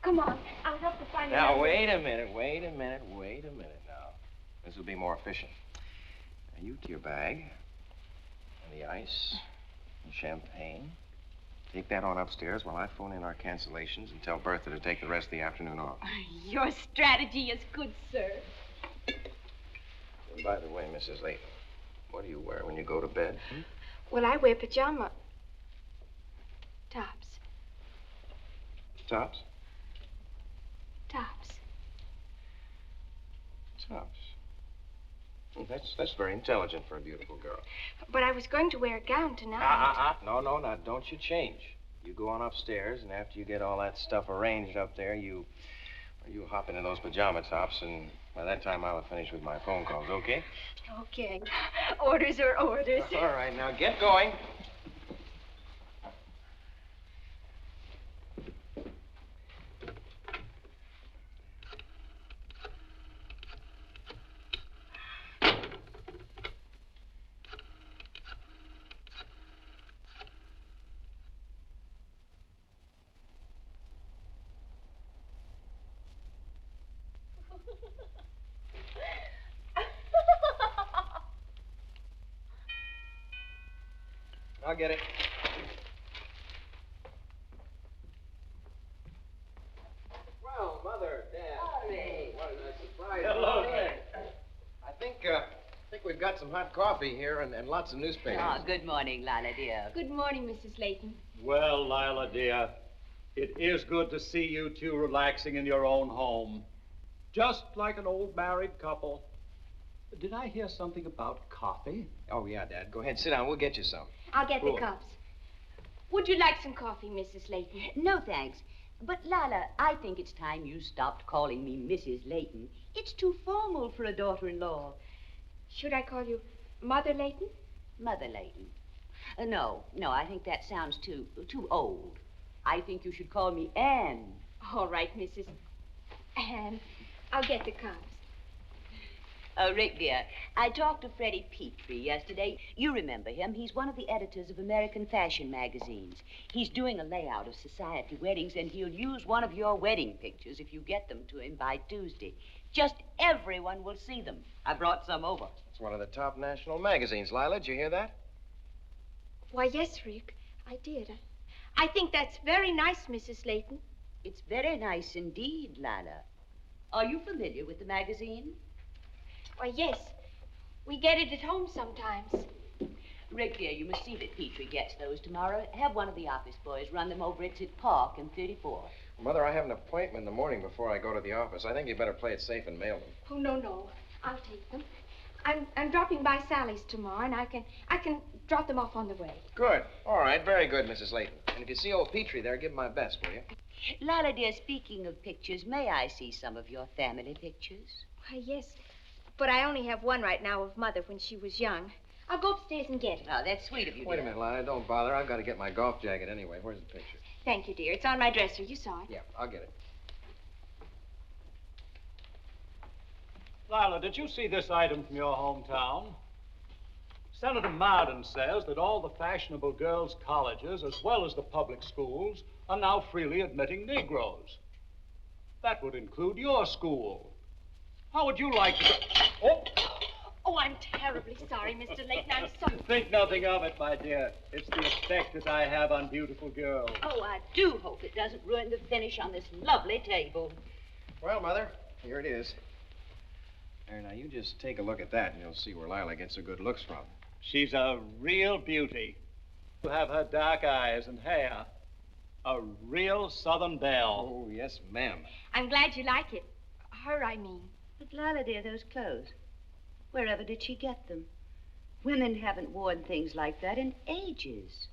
Come on, I'll help you find Now, another- wait a minute now. This will be more efficient. Now, you to your bag, and the ice, and champagne. Take that on upstairs while I phone in our cancellations and tell Bertha to take the rest of the afternoon off. Your strategy is good, sir. And by the way, Mrs. Layton, what do you wear when you go to bed? Well, I wear pajama tops. Tops? Tops. Tops. Well, that's very intelligent for a beautiful girl. But I was going to wear a gown tonight. No, now, don't you change. You go on upstairs, and after you get all that stuff arranged up there, you hop into those pajama tops, and by that time I'll have finished with my phone calls, okay? Okay. Orders are orders. All right, now get going. I'll get it. Well, Mother, Dad. Hey. What a nice surprise. Hello, Nick. I think we've got some hot coffee here and lots of newspapers. Oh, good morning, Lila, dear. Good morning, Mrs. Layton. Well, Lila, dear, it is good to see you two relaxing in your own home. Just like an old married couple. Did I hear something about coffee? Oh, yeah, Dad. Go ahead, sit down. We'll get you some. I'll get Cool. the cups. Would you like some coffee, Mrs. Layton? No, thanks. But, Lila, I think it's time you stopped calling me Mrs. Layton. It's too formal for a daughter-in-law. Should I call you Mother Layton? Mother Layton. No, I think that sounds too old. I think you should call me Anne. All right, Mrs. Anne. I'll get the cups. Rick, dear, I talked to Freddie Petrie yesterday. You remember him. He's one of the editors of American fashion magazines. He's doing a layout of society weddings, and he'll use one of your wedding pictures if you get them to him by Tuesday. Just everyone will see them. I brought some over. It's one of the top national magazines. Lila, did you hear that? Why, yes, Rick, I did. I think that's very nice, Mrs. Layton. It's very nice indeed, Lila. Are you familiar with the magazine? Why, yes. We get it at home sometimes. Rick, dear, you must see that Petrie gets those tomorrow. Have one of the office boys run them over. It's at Park and 34. Mother, I have an appointment in the morning before I go to the office. I think you better play it safe and mail them. Oh, no. I'll take them. I'm dropping by Sally's tomorrow, and I can drop them off on the way. Good. All right. Very good, Mrs. Layton. And if you see old Petrie there, give him my best, will you? Lila, dear, speaking of pictures, may I see some of your family pictures? Why, yes. But I only have one right now of Mother when she was young. I'll go upstairs and get it. Oh, that's sweet of you, Wait a dear. minute, Lila. Don't bother. I've got to get my golf jacket anyway. Where's the picture? Thank you, dear. It's on my dresser. You saw it. Yeah, I'll get it. Lila, did you see this item from your hometown? Senator Marden says that all the fashionable girls' colleges, as well as the public schools, are now freely admitting Negroes. That would include your school. How would you like to... Oh, I'm terribly sorry, Mr. Layton. I'm sorry. Think nothing of it, my dear. It's the effect that I have on beautiful girls. Oh, I do hope it doesn't ruin the finish on this lovely table. Well, Mother, here it is. There, now, you just take a look at that, and you'll see where Lila gets her good looks from. She's a real beauty. You have her dark eyes and hair. A real Southern belle. Oh, yes, ma'am. I'm glad you like it. Her, I mean. But, Lila, dear, those clothes, wherever did she get them? Women haven't worn things like that in ages.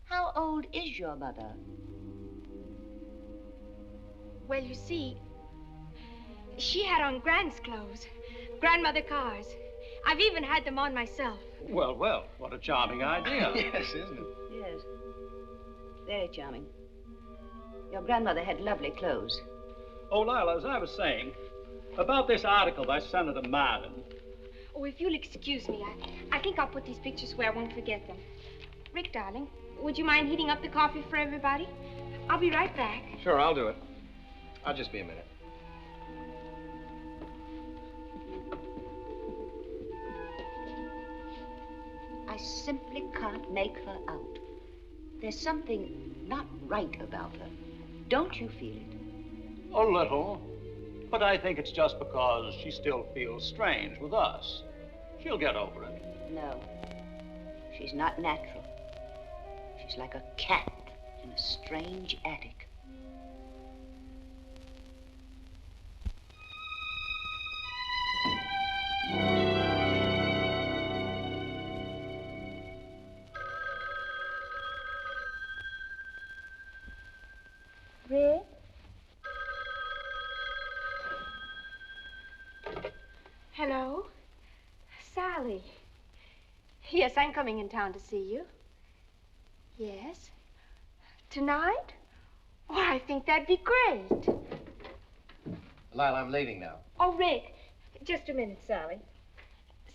How old is your mother? Well, you see, she had on Grand's clothes. Grandmother Carr's. I've even had them on myself. Well, what a charming idea. Yes, isn't it? Yes. Very charming. Your grandmother had lovely clothes. Oh, Lila, as I was saying, about this article by Senator Marden. Oh, if you'll excuse me, I think I'll put these pictures where I won't forget them. Rick, darling, would you mind heating up the coffee for everybody? I'll be right back. Sure, I'll do it. I'll just be a minute. I simply can't make her out. There's something not right about her. Don't you feel it? A little. But I think it's just because she still feels strange with us. She'll get over it. No. She's not natural. She's like a cat in a strange attic. Rick? Hello? Sally. Yes, I'm coming in town to see you. Yes? Tonight? Oh, I think that'd be great. Lila, I'm leaving now. Oh, Rick, just a minute, Sally.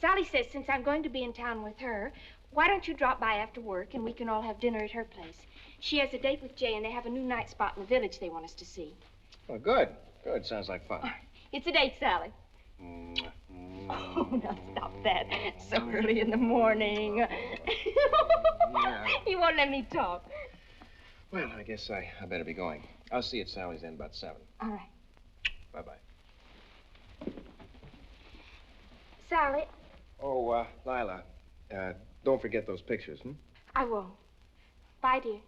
Sally says since I'm going to be in town with her, why don't you drop by after work and we can all have dinner at her place? She has a date with Jay and they have a new night spot in the village they want us to see. Well, good. Good. Sounds like fun. It's a date, Sally. Oh, now stop that. So early in the morning. He won't let me talk. Well, I guess I better be going. I'll see you at Sally's in about 7. All right. Bye-bye. Sally, Oh, Lila, don't forget those pictures, hmm? I won't. Bye, dear.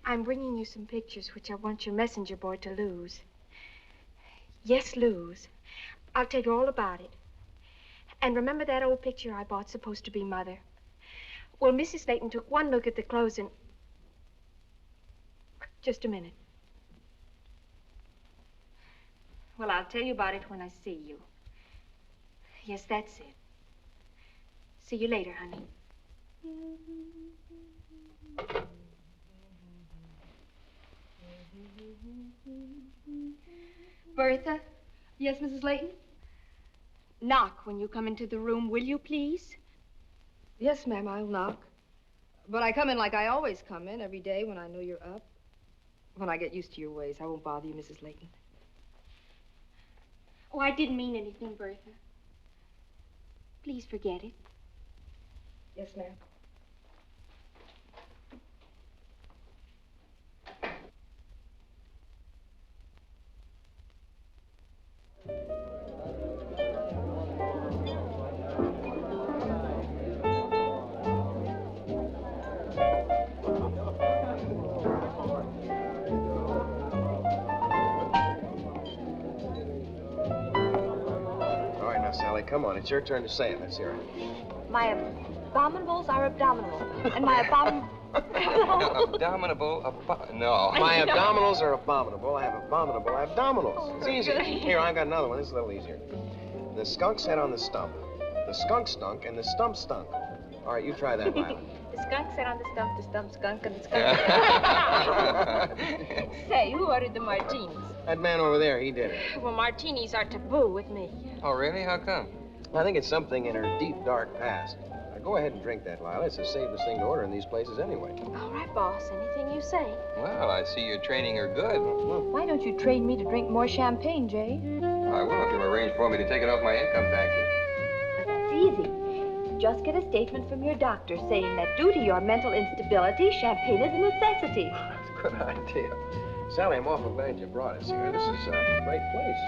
I'm bringing you some pictures which I want your messenger boy to lose. Yes, lose. I'll tell you all about it. And remember that old picture I bought supposed to be Mother? Well, Mrs. Layton took one look at the clothes and... Just a minute. Well, I'll tell you about it when I see you. Yes, that's it. See you later, honey. Bertha? Yes, Mrs. Layton? Knock when you come into the room, will you, please? Yes, ma'am, I'll knock. But I come in like I always come in, every day when I know you're up. When I get used to your ways, I won't bother you, Mrs. Layton. Oh, I didn't mean anything, Bertha. Please forget it. Yes, ma'am. All right, now, Sally, come on. It's your turn to say it. Let's hear it. My abominables are abdominal, and my Abominable, no. My abdominals are abominable. I have abominable abdominals. It's easy. Here, I got another one. This is a little easier. The skunk sat on the stump. The skunk stunk, and the stump stunk. All right, you try that, Lila. The skunk sat on the stump skunk, and the skunk... Say, who ordered the martinis? That man over there, he did it. Well, martinis are taboo with me. Oh, really? How come? I think it's something in her deep, dark past. Now, go ahead and drink that, Lila. It's the safest thing to order in these places anyway. All right, boss. Anything you say. Well, I see you're training her good. Why don't you train me to drink more champagne, Jay? I will if you'll arrange for me to take it off my income taxes. That's easy. Just get a statement from your doctor saying that due to your mental instability, champagne is a necessity. That's a good idea. Sally, I'm awful glad you brought us here. This is a great place.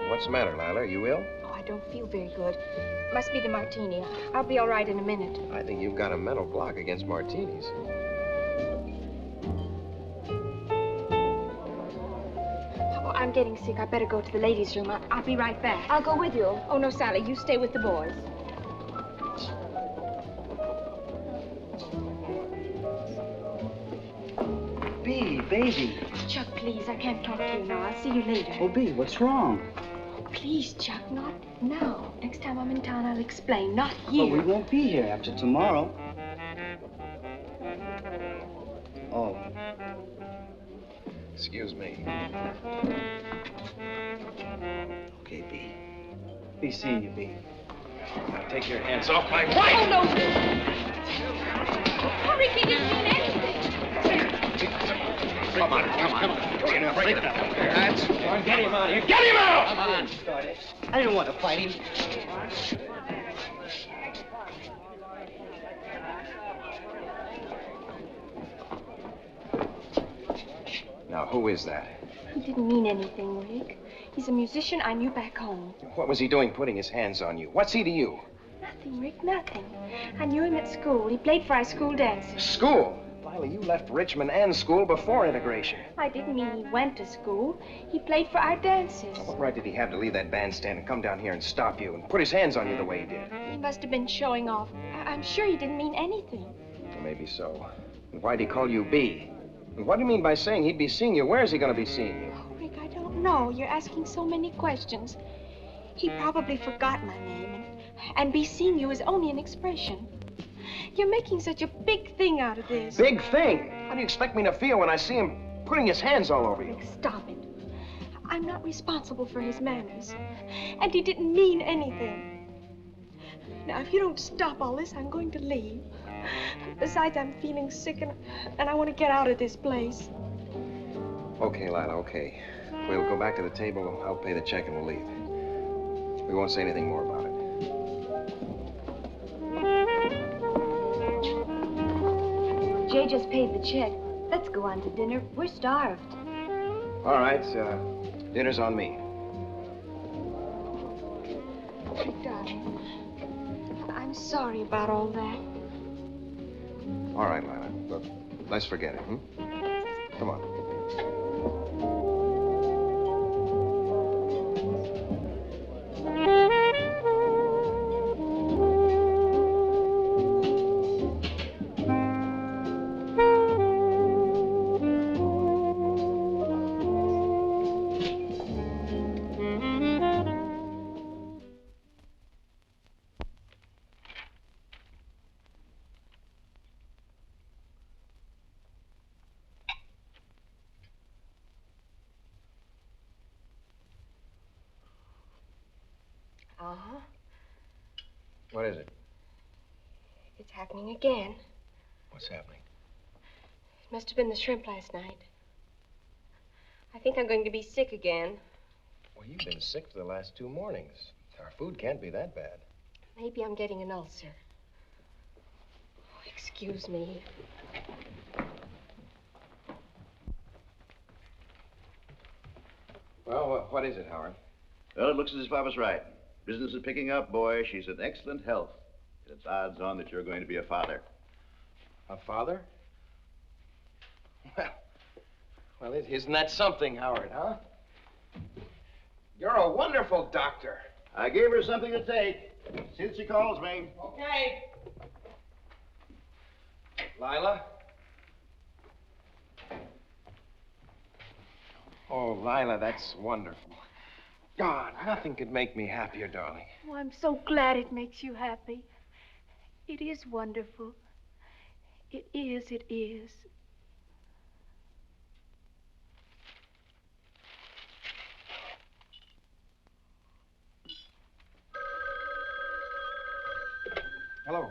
What's the matter, Lila? Are you ill? Oh, I don't feel very good. Must be the martini. I'll be all right in a minute. I think you've got a mental block against martinis. Oh, I'm getting sick. I better go to the ladies' room. I'll be right back. I'll go with you. Oh, no, Sally. You stay with the boys. Bee, baby. Chuck, please. I can't talk to you now. I'll see you later. Oh, Bee, what's wrong? Oh, please, Chuck. Not now. Next time I'm in town, I'll explain. Not here. But we won't be here after tomorrow. excuse me. Okay, B. Be seeing you, B. Now take your hands off my wife! Oh, no. Oh, Ricky didn't mean anything. Come on. Break it up. That's... Get him out of here. Get him out! Come on. I didn't want to fight him. Now, who is that? He didn't mean anything, Rick. He's a musician I knew back home. What was he doing putting his hands on you? What's he to you? Nothing, Rick, nothing. I knew him at school. He played for our school dances. School? Lila, you left Richmond and school before integration. I didn't mean he went to school. He played for our dances. What right did he have to leave that bandstand and come down here and stop you and put his hands on you the way he did? He must have been showing off. I'm sure he didn't mean anything. Well, maybe so. And why'd he call you B? And what do you mean by saying he'd be seeing you? Where's he going to be seeing you? Oh, Rick, I don't know. You're asking so many questions. He probably forgot my name, and be seeing you is only an expression. You're making such a big thing out of this. Big thing? How do you expect me to feel when I see him putting his hands all over you? Rick, stop it. I'm not responsible for his manners, and he didn't mean anything. Now, if you don't stop all this, I'm going to leave. Besides, I'm feeling sick, and I want to get out of this place. Okay, Lila, okay. We'll go back to the table, I'll pay the check, and we'll leave. We won't say anything more about it. Jay just paid the check. Let's go on to dinner. We're starved. All right, dinner's on me. Rick, darling, I'm sorry about all that. All right, Lila, look, let's forget it, Come on. Uh-huh. What is it? It's happening again. What's happening? It must have been the shrimp last night. I think I'm going to be sick again. Well, you've been sick for the last 2 mornings. Our food can't be that bad. Maybe I'm getting an ulcer. Oh, excuse me. Well, what is it, Howard? Well, it looks as if I was right. Business is picking up, boy. She's in excellent health. It's odds on that you're going to be a father. A father? Well, isn't that something, Howard, huh? You're a wonderful doctor. I gave her something to take. See that she calls me. Okay. Lila? Oh, Lila, that's wonderful. God, nothing could make me happier, darling. Oh, I'm so glad it makes you happy. It is wonderful. It is, it is. Hello.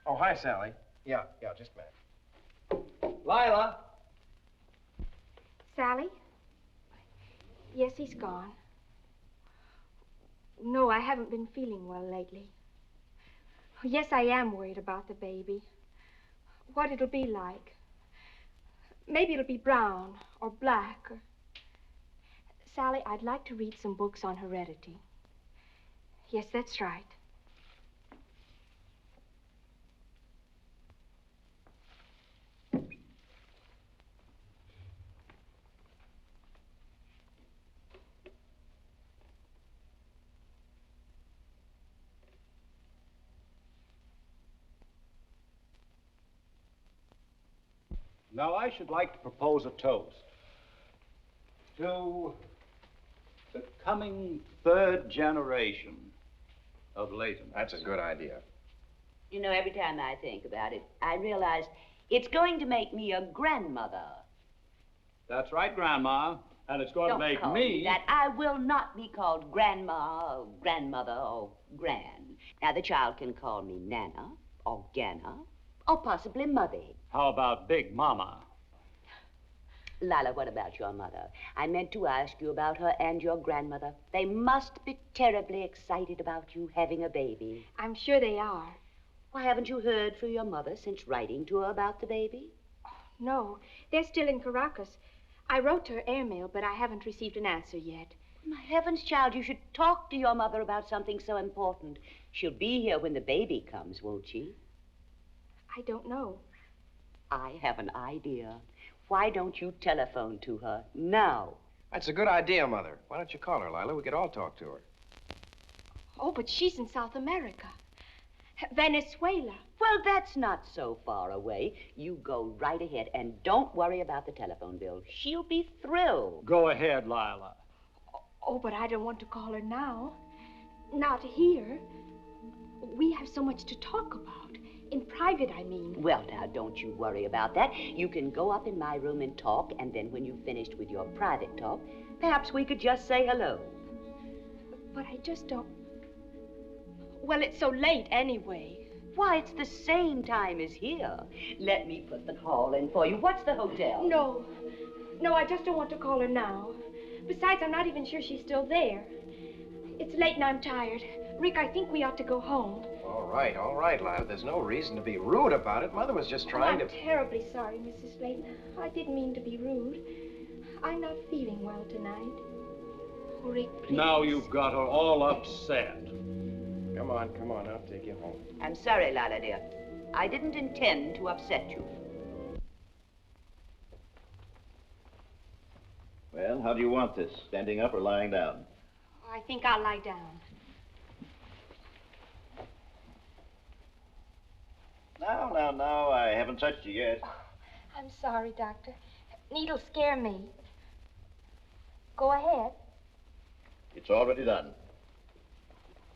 Oh, hi, Sally. Yeah, just a minute. Lila? Sally? Yes, he's gone. No, I haven't been feeling well lately. Yes, I am worried about the baby. What it'll be like. Maybe it'll be brown or black. Sally, I'd like to read some books on heredity. Yes, that's right. Now, I should like to propose a toast to the coming 3rd generation of Leighton. That's a good idea. You know, every time I think about it, I realize it's going to make me a grandmother. That's right, Grandma. And it's going Don't to make call me... that. I will not be called Grandma, or Grandmother, or Gran. Now, the child can call me Nana, or Ganna, or possibly Mother. How about Big Mama? Lila, what about your mother? I meant to ask you about her and your grandmother. They must be terribly excited about you having a baby. I'm sure they are. Why, haven't you heard from your mother since writing to her about the baby? No, they're still in Caracas. I wrote to her airmail, but I haven't received an answer yet. My heavens, child, you should talk to your mother about something so important. She'll be here when the baby comes, won't she? I don't know. I have an idea. Why don't you telephone to her now? That's a good idea, Mother. Why don't you call her, Lila? We could all talk to her. Oh, but she's in South America. Venezuela. Well, that's not so far away. You go right ahead and don't worry about the telephone bill. She'll be thrilled. Go ahead, Lila. Oh, but I don't want to call her now. Not here. We have so much to talk about. In private, I mean. Well, now, don't you worry about that. You can go up in my room and talk, and then when you've finished with your private talk, perhaps we could just say hello. But I just don't... Well, it's so late anyway. Why, it's the same time as here. Let me put the call in for you. What's the hotel? No. No, I just don't want to call her now. Besides, I'm not even sure she's still there. It's late and I'm tired. Rick, I think we ought to go home. All right, Lila. There's no reason to be rude about it. Mother was just trying I'm to... terribly sorry, Mrs. Slayton. I didn't mean to be rude. I'm not feeling well tonight. Oh, Rick, please. Now you've got her all upset. Come on. I'll take you home. I'm sorry, Lila, dear. I didn't intend to upset you. Well, how do you want this? Standing up or lying down? I think I'll lie down. No, I haven't touched you yet. I'm sorry, Doctor. Needles scare me. Go ahead. It's already done.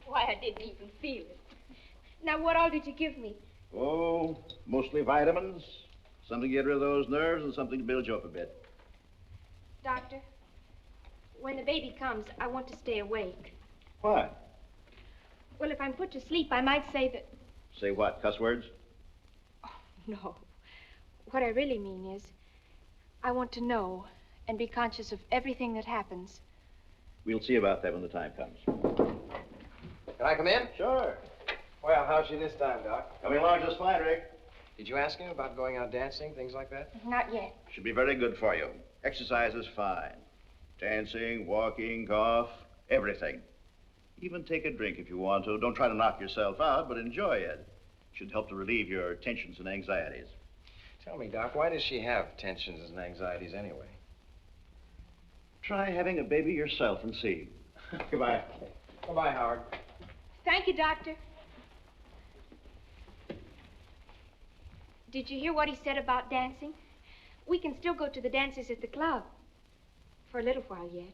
Why, I didn't even feel it. Now, what all did you give me? Oh, mostly vitamins, something to get rid of those nerves and something to build you up a bit. Doctor, when the baby comes, I want to stay awake. Why? Well, if I'm put to sleep, I might say that... Say what, cuss words? No. What I really mean is, I want to know and be conscious of everything that happens. We'll see about that when the time comes. Can I come in? Sure. Well, how's she this time, Doc? Coming along just fine, Rick. Did you ask him about going out dancing, things like that? Not yet. Should be very good for you. Exercise is fine. Dancing, walking, golf, everything. Even take a drink if you want to. Don't try to knock yourself out, but enjoy it. Should help to relieve your tensions and anxieties. Tell me, Doc, why does she have tensions and anxieties anyway? Try having a baby yourself and see. Goodbye. Goodbye, Howard. Thank you, Doctor. Did you hear what he said about dancing? We can still go to the dances at the club. For a little while yet.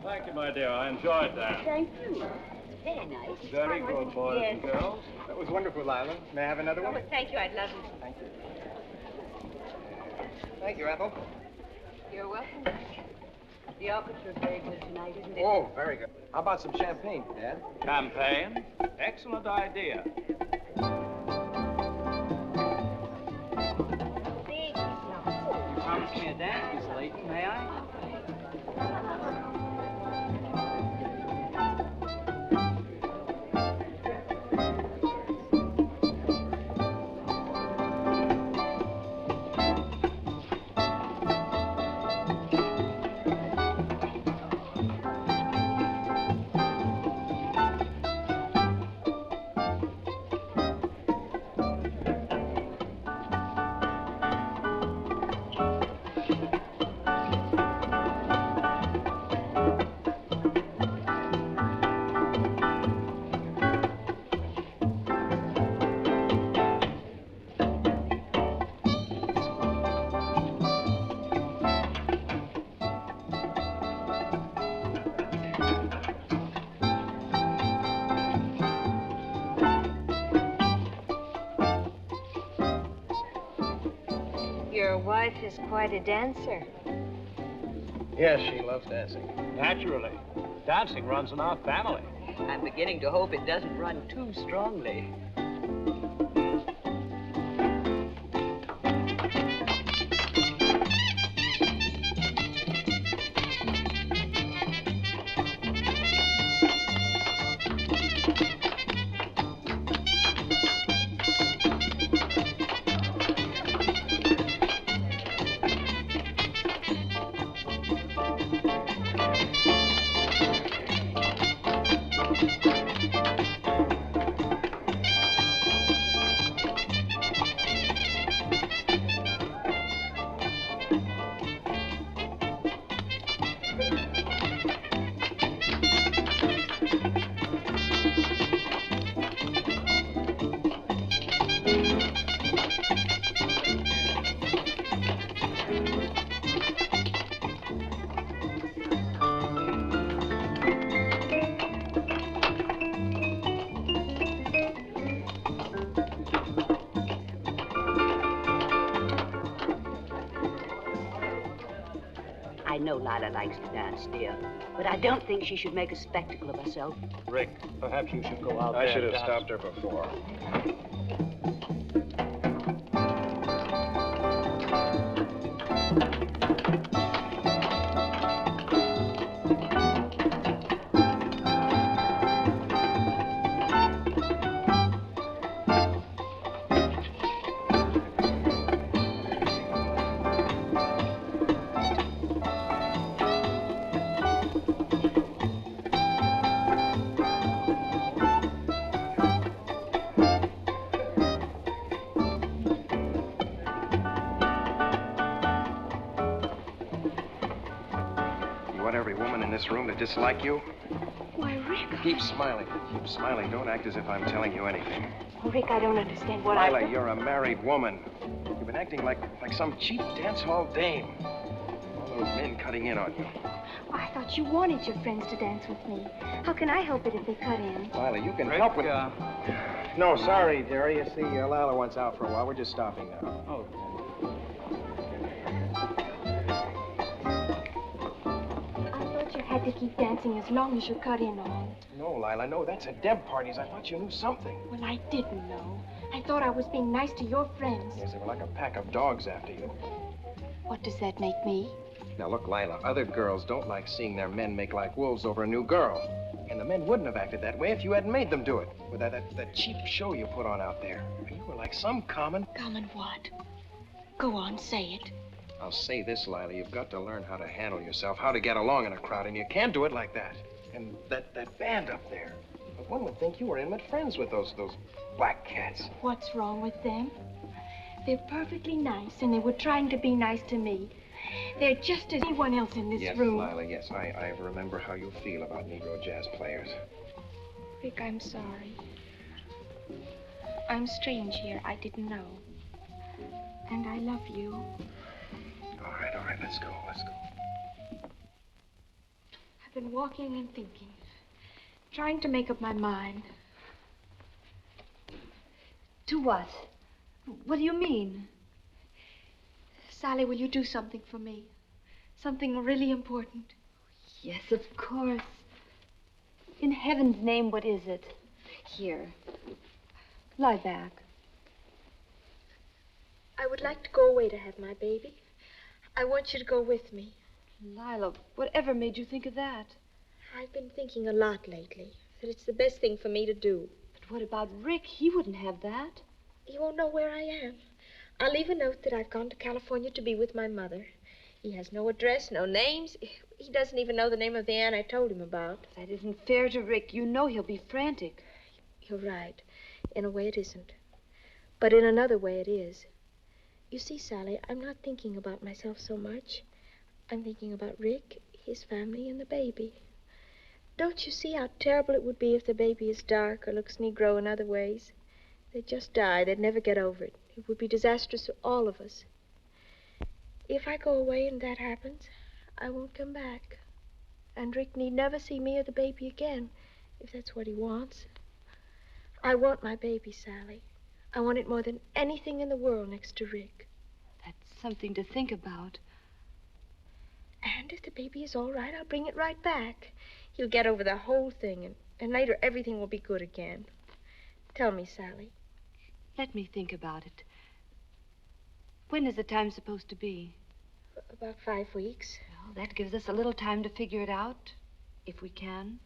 Thank you, my dear. I enjoyed that. Thank you. Very nice. Very good, boys and Yes. girls. That was wonderful, Lila. May I have another one? Oh, thank you. I'd love it. Thank you. Thank you, Ethel. You're welcome. The orchestra's very good tonight, isn't it? Oh, very good. How about some champagne, Dad? Champagne? Excellent idea. You promised me a dance, Miss Layton. May I? Your wife is quite a dancer. Yes, she loves dancing. Naturally. Dancing runs in our family. I'm beginning to hope it doesn't run too strongly. I know Lila likes to dance, dear, but I don't think she should make a spectacle of herself. Rick, perhaps you should go out there I should and have dance. stopped her before. You want every woman in this room to dislike you? Why, Rick. Keep smiling. Keep smiling. Don't act as if I'm telling you anything. Oh, Rick, I don't understand what Lila, you're a married woman. You've been acting like some cheap dance hall dame. All those men cutting in on you. I thought you wanted your friends to dance with me. How can I help it if they cut in? Lila, you can help with... No, sorry, Jerry. You see, Lila wants out for a while. We're just stopping now. Oh. I thought you had to keep dancing as long as you're cut in on. No, Lila, no. That's at Deb parties. I thought you knew something. Well, I didn't know. I thought I was being nice to your friends. Yes, they were like a pack of dogs after you. What does that make me? Now, look, Lila, other girls don't like seeing their men make like wolves over a new girl. And the men wouldn't have acted that way if you hadn't made them do it. With that cheap show you put on out there. You were like some common... Common what? Go on, say it. I'll say this, Lila. You've got to learn how to handle yourself, how to get along in a crowd, and you can't do it like that. And that band up there. But one would think you were intimate friends with those black cats. What's wrong with them? They're perfectly nice, and they were trying to be nice to me. They're just as anyone else in this room. Yes, Lila, yes. I remember how you feel about Negro jazz players. Rick, I'm sorry. I'm strange here. I didn't know. And I love you. All right, let's go. I've been walking and thinking, trying to make up my mind. To what? What do you mean? Sally, will you do something for me? Something really important. Yes, of course. In heaven's name, what is it? Here. Lie back. I would like to go away to have my baby. I want you to go with me. Lila, whatever made you think of that? I've been thinking a lot lately, that it's the best thing for me to do. But what about Rick? He wouldn't have that. He won't know where I am. I'll leave a note that I've gone to California to be with my mother. He has no address, no names. He doesn't even know the name of the aunt I told him about. That isn't fair to Rick. You know he'll be frantic. You're right. In a way, it isn't. But in another way, it is. You see, Sally, I'm not thinking about myself so much. I'm thinking about Rick, his family, and the baby. Don't you see how terrible it would be if the baby is dark or looks Negro in other ways? They'd just die. They'd never get over it. It would be disastrous for all of us. If I go away and that happens, I won't come back. And Rick need never see me or the baby again, if that's what he wants. I want my baby, Sally. I want it more than anything in the world next to Rick. That's something to think about. And if the baby is all right, I'll bring it right back. He'll get over the whole thing, and later everything will be good again. Tell me, Sally. Let me think about it. When is the time supposed to be? About 5 weeks. Well, that gives us a little time to figure it out, if we can.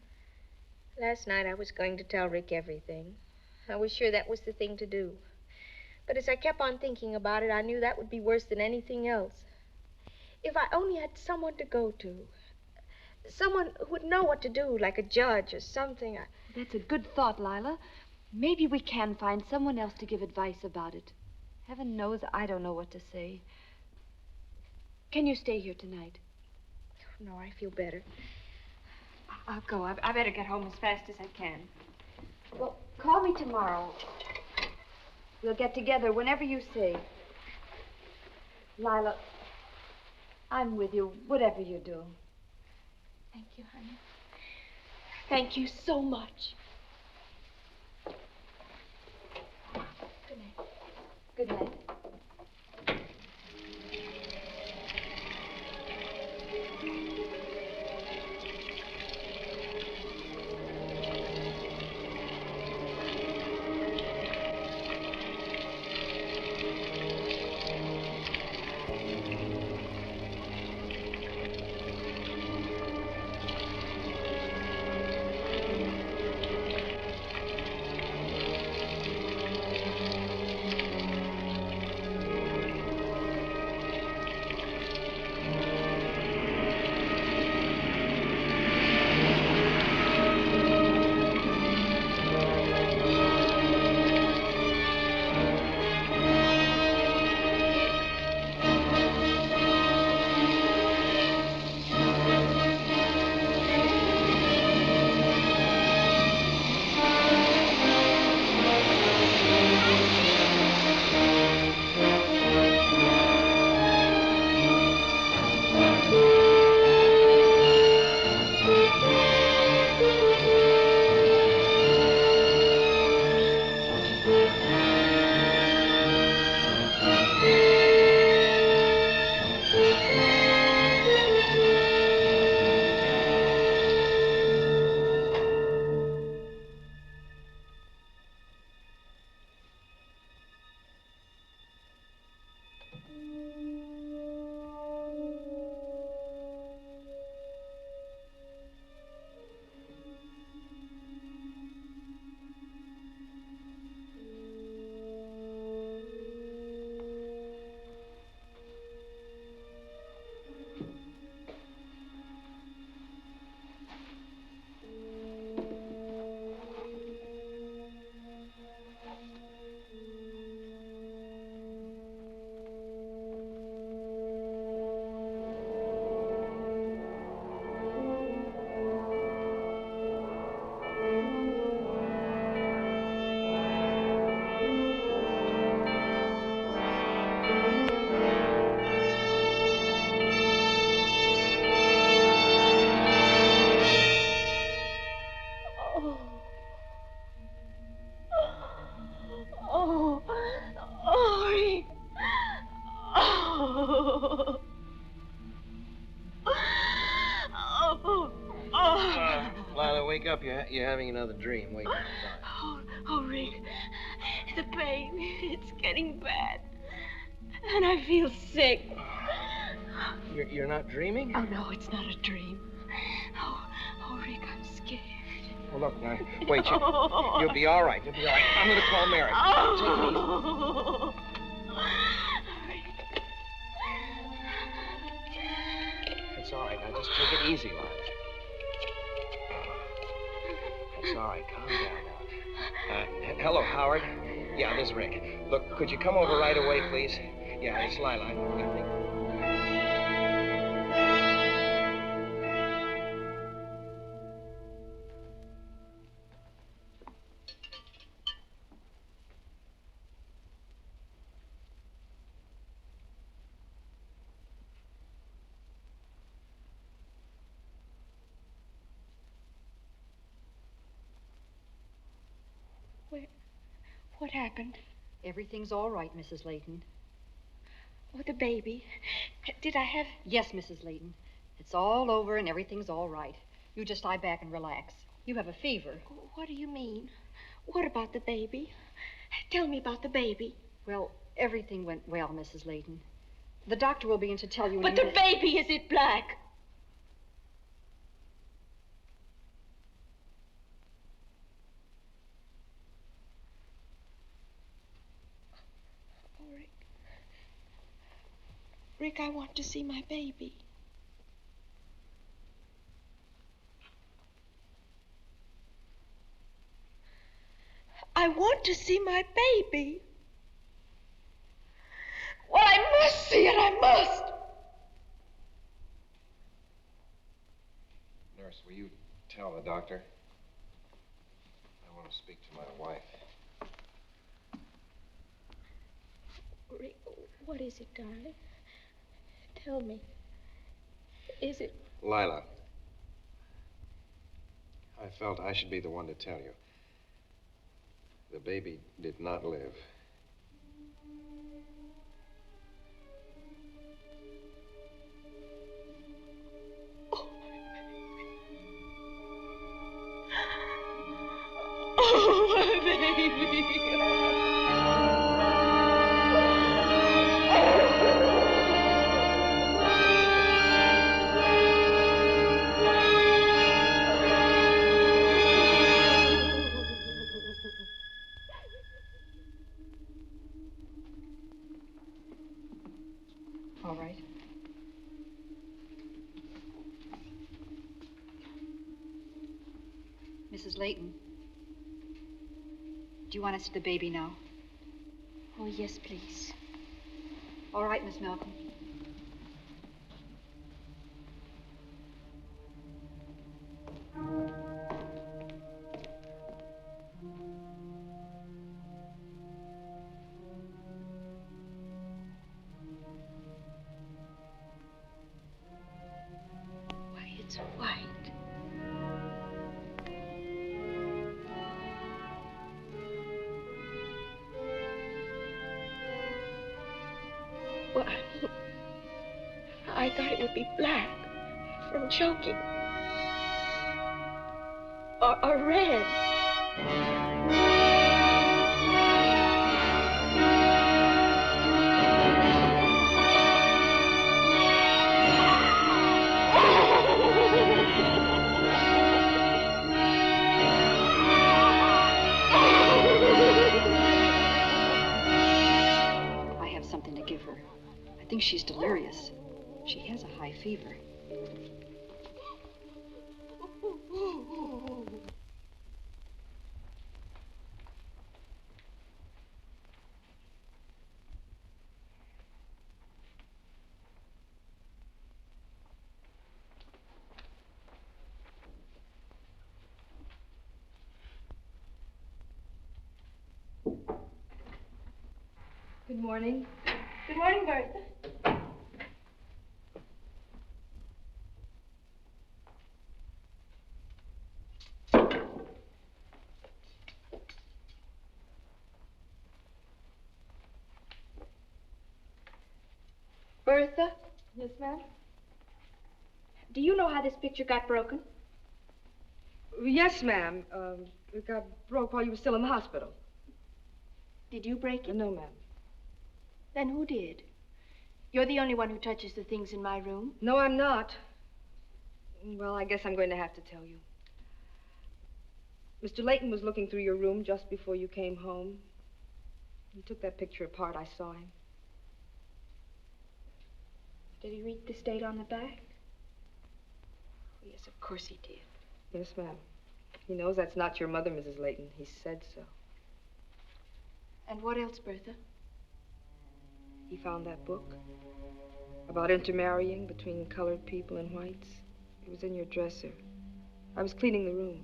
Last night I was going to tell Rick everything. I was sure that was the thing to do. But as I kept on thinking about it, I knew that would be worse than anything else. If I only had someone to go to, someone who would know what to do, like a judge or something. That's a good thought, Lila. Maybe we can find someone else to give advice about it. Heaven knows I don't know what to say. Can you stay here tonight? No, I feel better. I'll go. I better get home as fast as I can. Well, call me tomorrow. We'll get together whenever you say. Lila, I'm with you, whatever you do. Thank you, honey. Thank you so much. Good night. Good night. Lila, wake up. You're having another dream. Wake up. Oh, Rick, the pain, it's getting bad. And I feel sick. You're not dreaming? Oh, no, it's not a dream. Oh, Rick, I'm scared. Well, look, now, wait. You'll be all right. You'll be all right. I'm going to call Mary. Oh. Take it easy. It's all right. Now, just take it easy, Lila. It's all right. Calm down now. Hello, Howard. Yeah, this is Rick. Look, could you come over right away, please? Yeah, it's Lila. I think. What happened? Everything's all right, Mrs. Layton. Oh, the baby. Did I have... Yes, Mrs. Layton. It's all over and everything's all right. You just lie back and relax. You have a fever. What do you mean? What about the baby? Tell me about the baby. Well, everything went well, Mrs. Layton. The doctor will be in to tell you... But the baby, is it black? Oh, Rick. Rick, I want to see my baby. I want to see my baby. Well, I must see it, I must. Nurse, will you tell the doctor? I want to speak to my wife. Rick, what is it, darling? Tell me. Is it... Lila, I felt I should be the one to tell you. The baby did not live. Oh, my baby. All right. Mrs. Layton, do you want to see the baby now? Oh, yes, please. All right, Miss Malcolm. Why, it's white. Well, I thought it would be black from choking. Or red. I have something to give her. I think she's delirious. She has a high fever. Good morning. Good morning, Bertha. Bertha? Yes, ma'am? Do you know how this picture got broken? Yes, ma'am. It got broke while you were still in the hospital. Did you break it? No, ma'am. Then who did? You're the only one who touches the things in my room. No, I'm not. Well, I guess I'm going to have to tell you. Mr. Layton was looking through your room just before you came home. He took that picture apart. I saw him. Did he read this date on the back? Oh, yes, of course he did. Yes, ma'am. He knows that's not your mother, Mrs. Layton. He said so. And what else, Bertha? He found that book about intermarrying between colored people and whites. It was in your dresser. I was cleaning the room.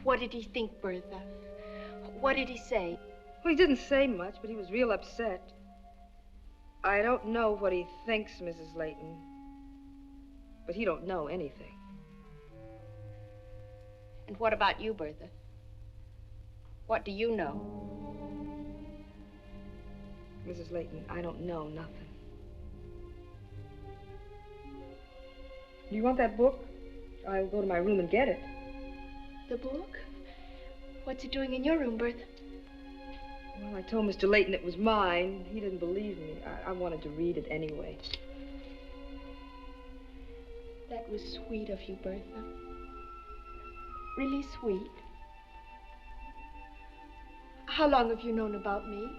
What did he think, Bertha? What did he say? Well, he didn't say much, but he was real upset. I don't know what he thinks, Mrs. Layton, but he don't know anything. And what about you, Bertha? What do you know? Mrs. Layton, I don't know nothing. Do you want that book? I'll go to my room and get it. The book? What's it doing in your room, Bertha? Well, I told Mr. Layton it was mine. He didn't believe me. I wanted to read it anyway. That was sweet of you, Bertha. Really sweet. How long have you known about me?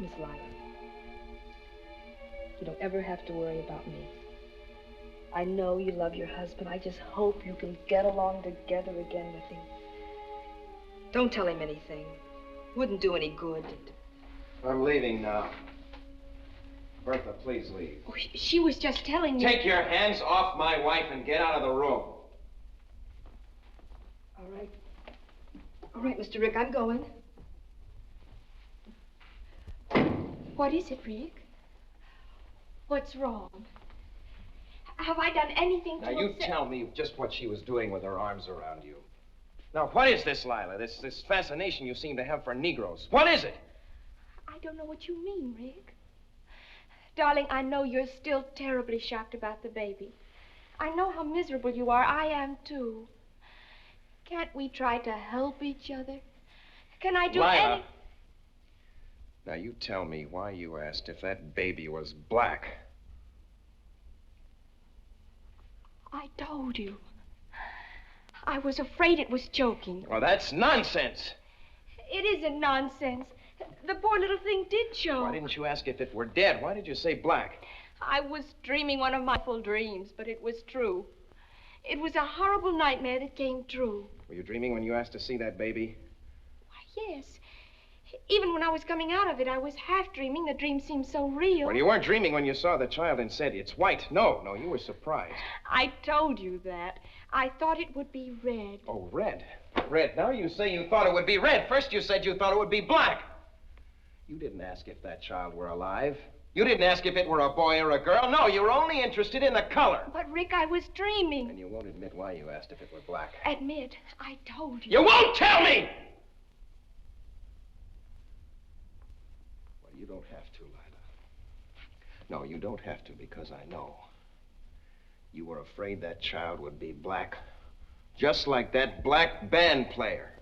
Miss Lila, you don't ever have to worry about me. I know you love your husband. I just hope you can get along together again with him. Don't tell him anything. Wouldn't do any good. I'm leaving now. Bertha, please leave. Oh, she was just telling me. Take your hands off my wife and get out of the room. All right. All right, Mr. Rick, I'm going. What is it, Rick? What's wrong? Have I done anything to Now, you upset... tell me just what she was doing with her arms around you. Now, what is this, Lila? This fascination you seem to have for Negroes. What is it? I don't know what you mean, Rick. Darling, I know you're still terribly shocked about the baby. I know how miserable you are. I am, too. Can't we try to help each other? Can I do Lila. Now, you tell me why you asked if that baby was black. I told you. I was afraid it was joking. Well, that's nonsense. It isn't nonsense. The poor little thing did choke. Why didn't you ask if it were dead? Why did you say black? I was dreaming one of my full dreams, but it was true. It was a horrible nightmare that came true. Were you dreaming when you asked to see that baby? Why, yes. Even when I was coming out of it, I was half dreaming. The dream seemed so real. Well, you weren't dreaming when you saw the child and said, it's white. No, you were surprised. I told you that. I thought it would be red. Oh, red. Red. Now you say you thought it would be red. First you said you thought it would be black. You didn't ask if that child were alive. You didn't ask if it were a boy or a girl. No, you were only interested in the color. But, Rick, I was dreaming. And you won't admit why you asked if it were black. Admit, I told you. You won't tell me! Well, you don't have to, Lila. No, you don't have to, because I know. You were afraid that child would be black. Just like that black band player.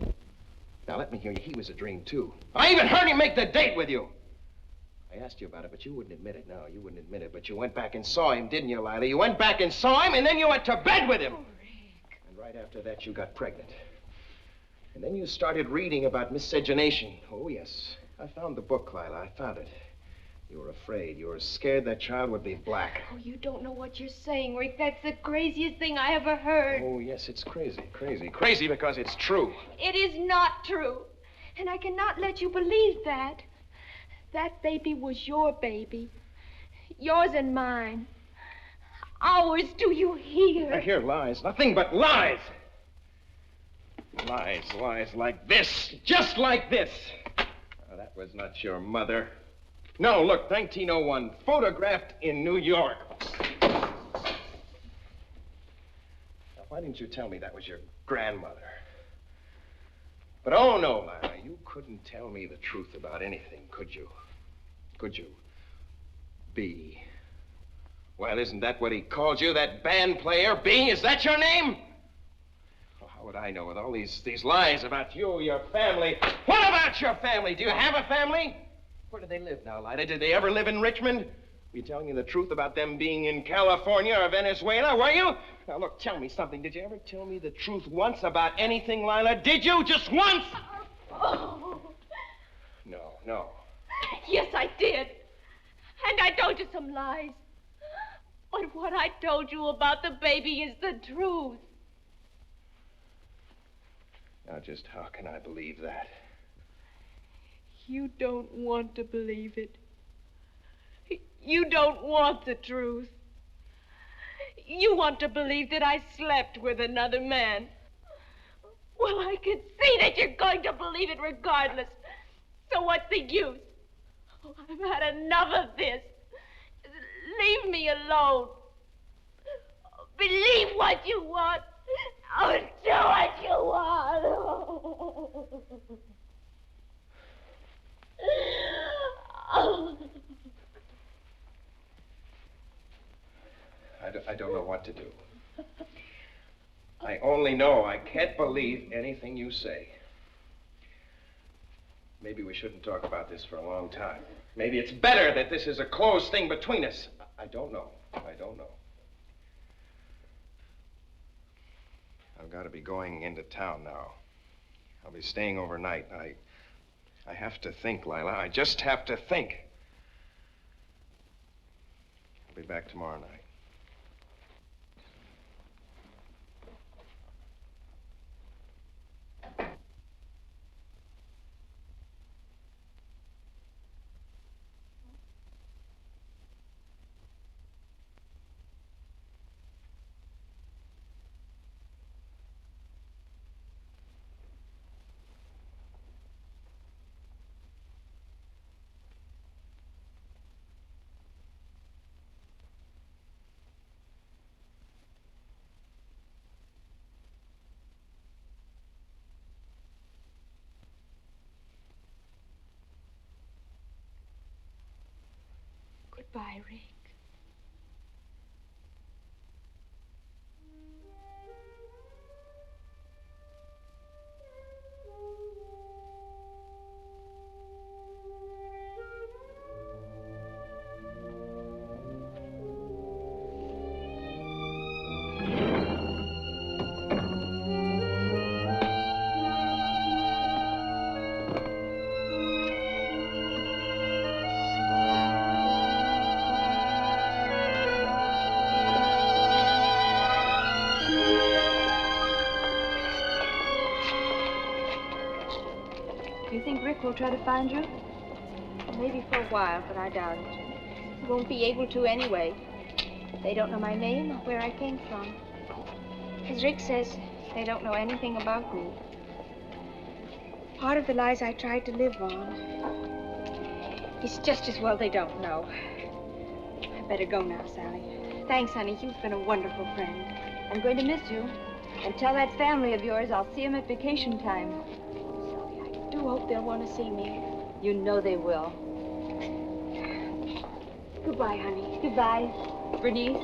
Now, let me hear you. He was a dream, too. I even heard him make the date with you. I asked you about it, but you wouldn't admit it. No, you wouldn't admit it. But you went back and saw him, didn't you, Lila? You went back and saw him, and then you went to bed with him. Oh, Rick. And right after that, you got pregnant. And then you started reading about miscegenation. Oh, yes. I found the book, Lila. I found it. You were afraid. You were scared that child would be black. Oh, you don't know what you're saying, Rick. That's the craziest thing I ever heard. Oh, yes, it's crazy. Crazy because it's true. It is not true. And I cannot let you believe that. That baby was your baby. Yours and mine. Ours, do you hear? I hear lies. Nothing but lies. Lies like this. Just like this. Oh, that was not your mother. No, look, 1901. Photographed in New York. Now, why didn't you tell me that was your grandmother? But oh, no, Lila, you couldn't tell me the truth about anything, could you? Could you? B. Well, isn't that what he called you, that band player? B, is that your name? Oh, how would I know with all these lies about you, your family? What about your family? Do you have a family? Where do they live now, Lila? Did they ever live in Richmond? Were you telling me the truth about them being in California or Venezuela, were you? Now, look, tell me something. Did you ever tell me the truth once about anything, Lila? Did you? Just once? Oh. No. Yes, I did. And I told you some lies. But what I told you about the baby is the truth. Now, just how can I believe that? You don't want to believe it. You don't want the truth. You want to believe that I slept with another man. Well, I can see that you're going to believe it regardless. So what's the use? Oh, I've had enough of this. Leave me alone. Believe what you want. Oh, do what you want. Oh. I don't know what to do. I only know I can't believe anything you say. Maybe we shouldn't talk about this for a long time. Maybe it's better that this is a closed thing between us. I don't know. I don't know. I've got to be going into town now. I'll be staying overnight. I have to think, Lila. I just have to think. I'll be back tomorrow night. Goodbye, Rick. Do you think Rick will try to find you? Maybe for a while, but I doubt it. He won't be able to anyway. They don't know my name or where I came from. As Rick says, they don't know anything about me. Part of the lies I tried to live on. It's just as well they don't know. I better go now, Sally. Thanks, honey. You've been a wonderful friend. I'm going to miss you. And tell that family of yours I'll see them at vacation time. I do hope they'll want to see me. You know they will. Goodbye, honey. Goodbye. Bernice?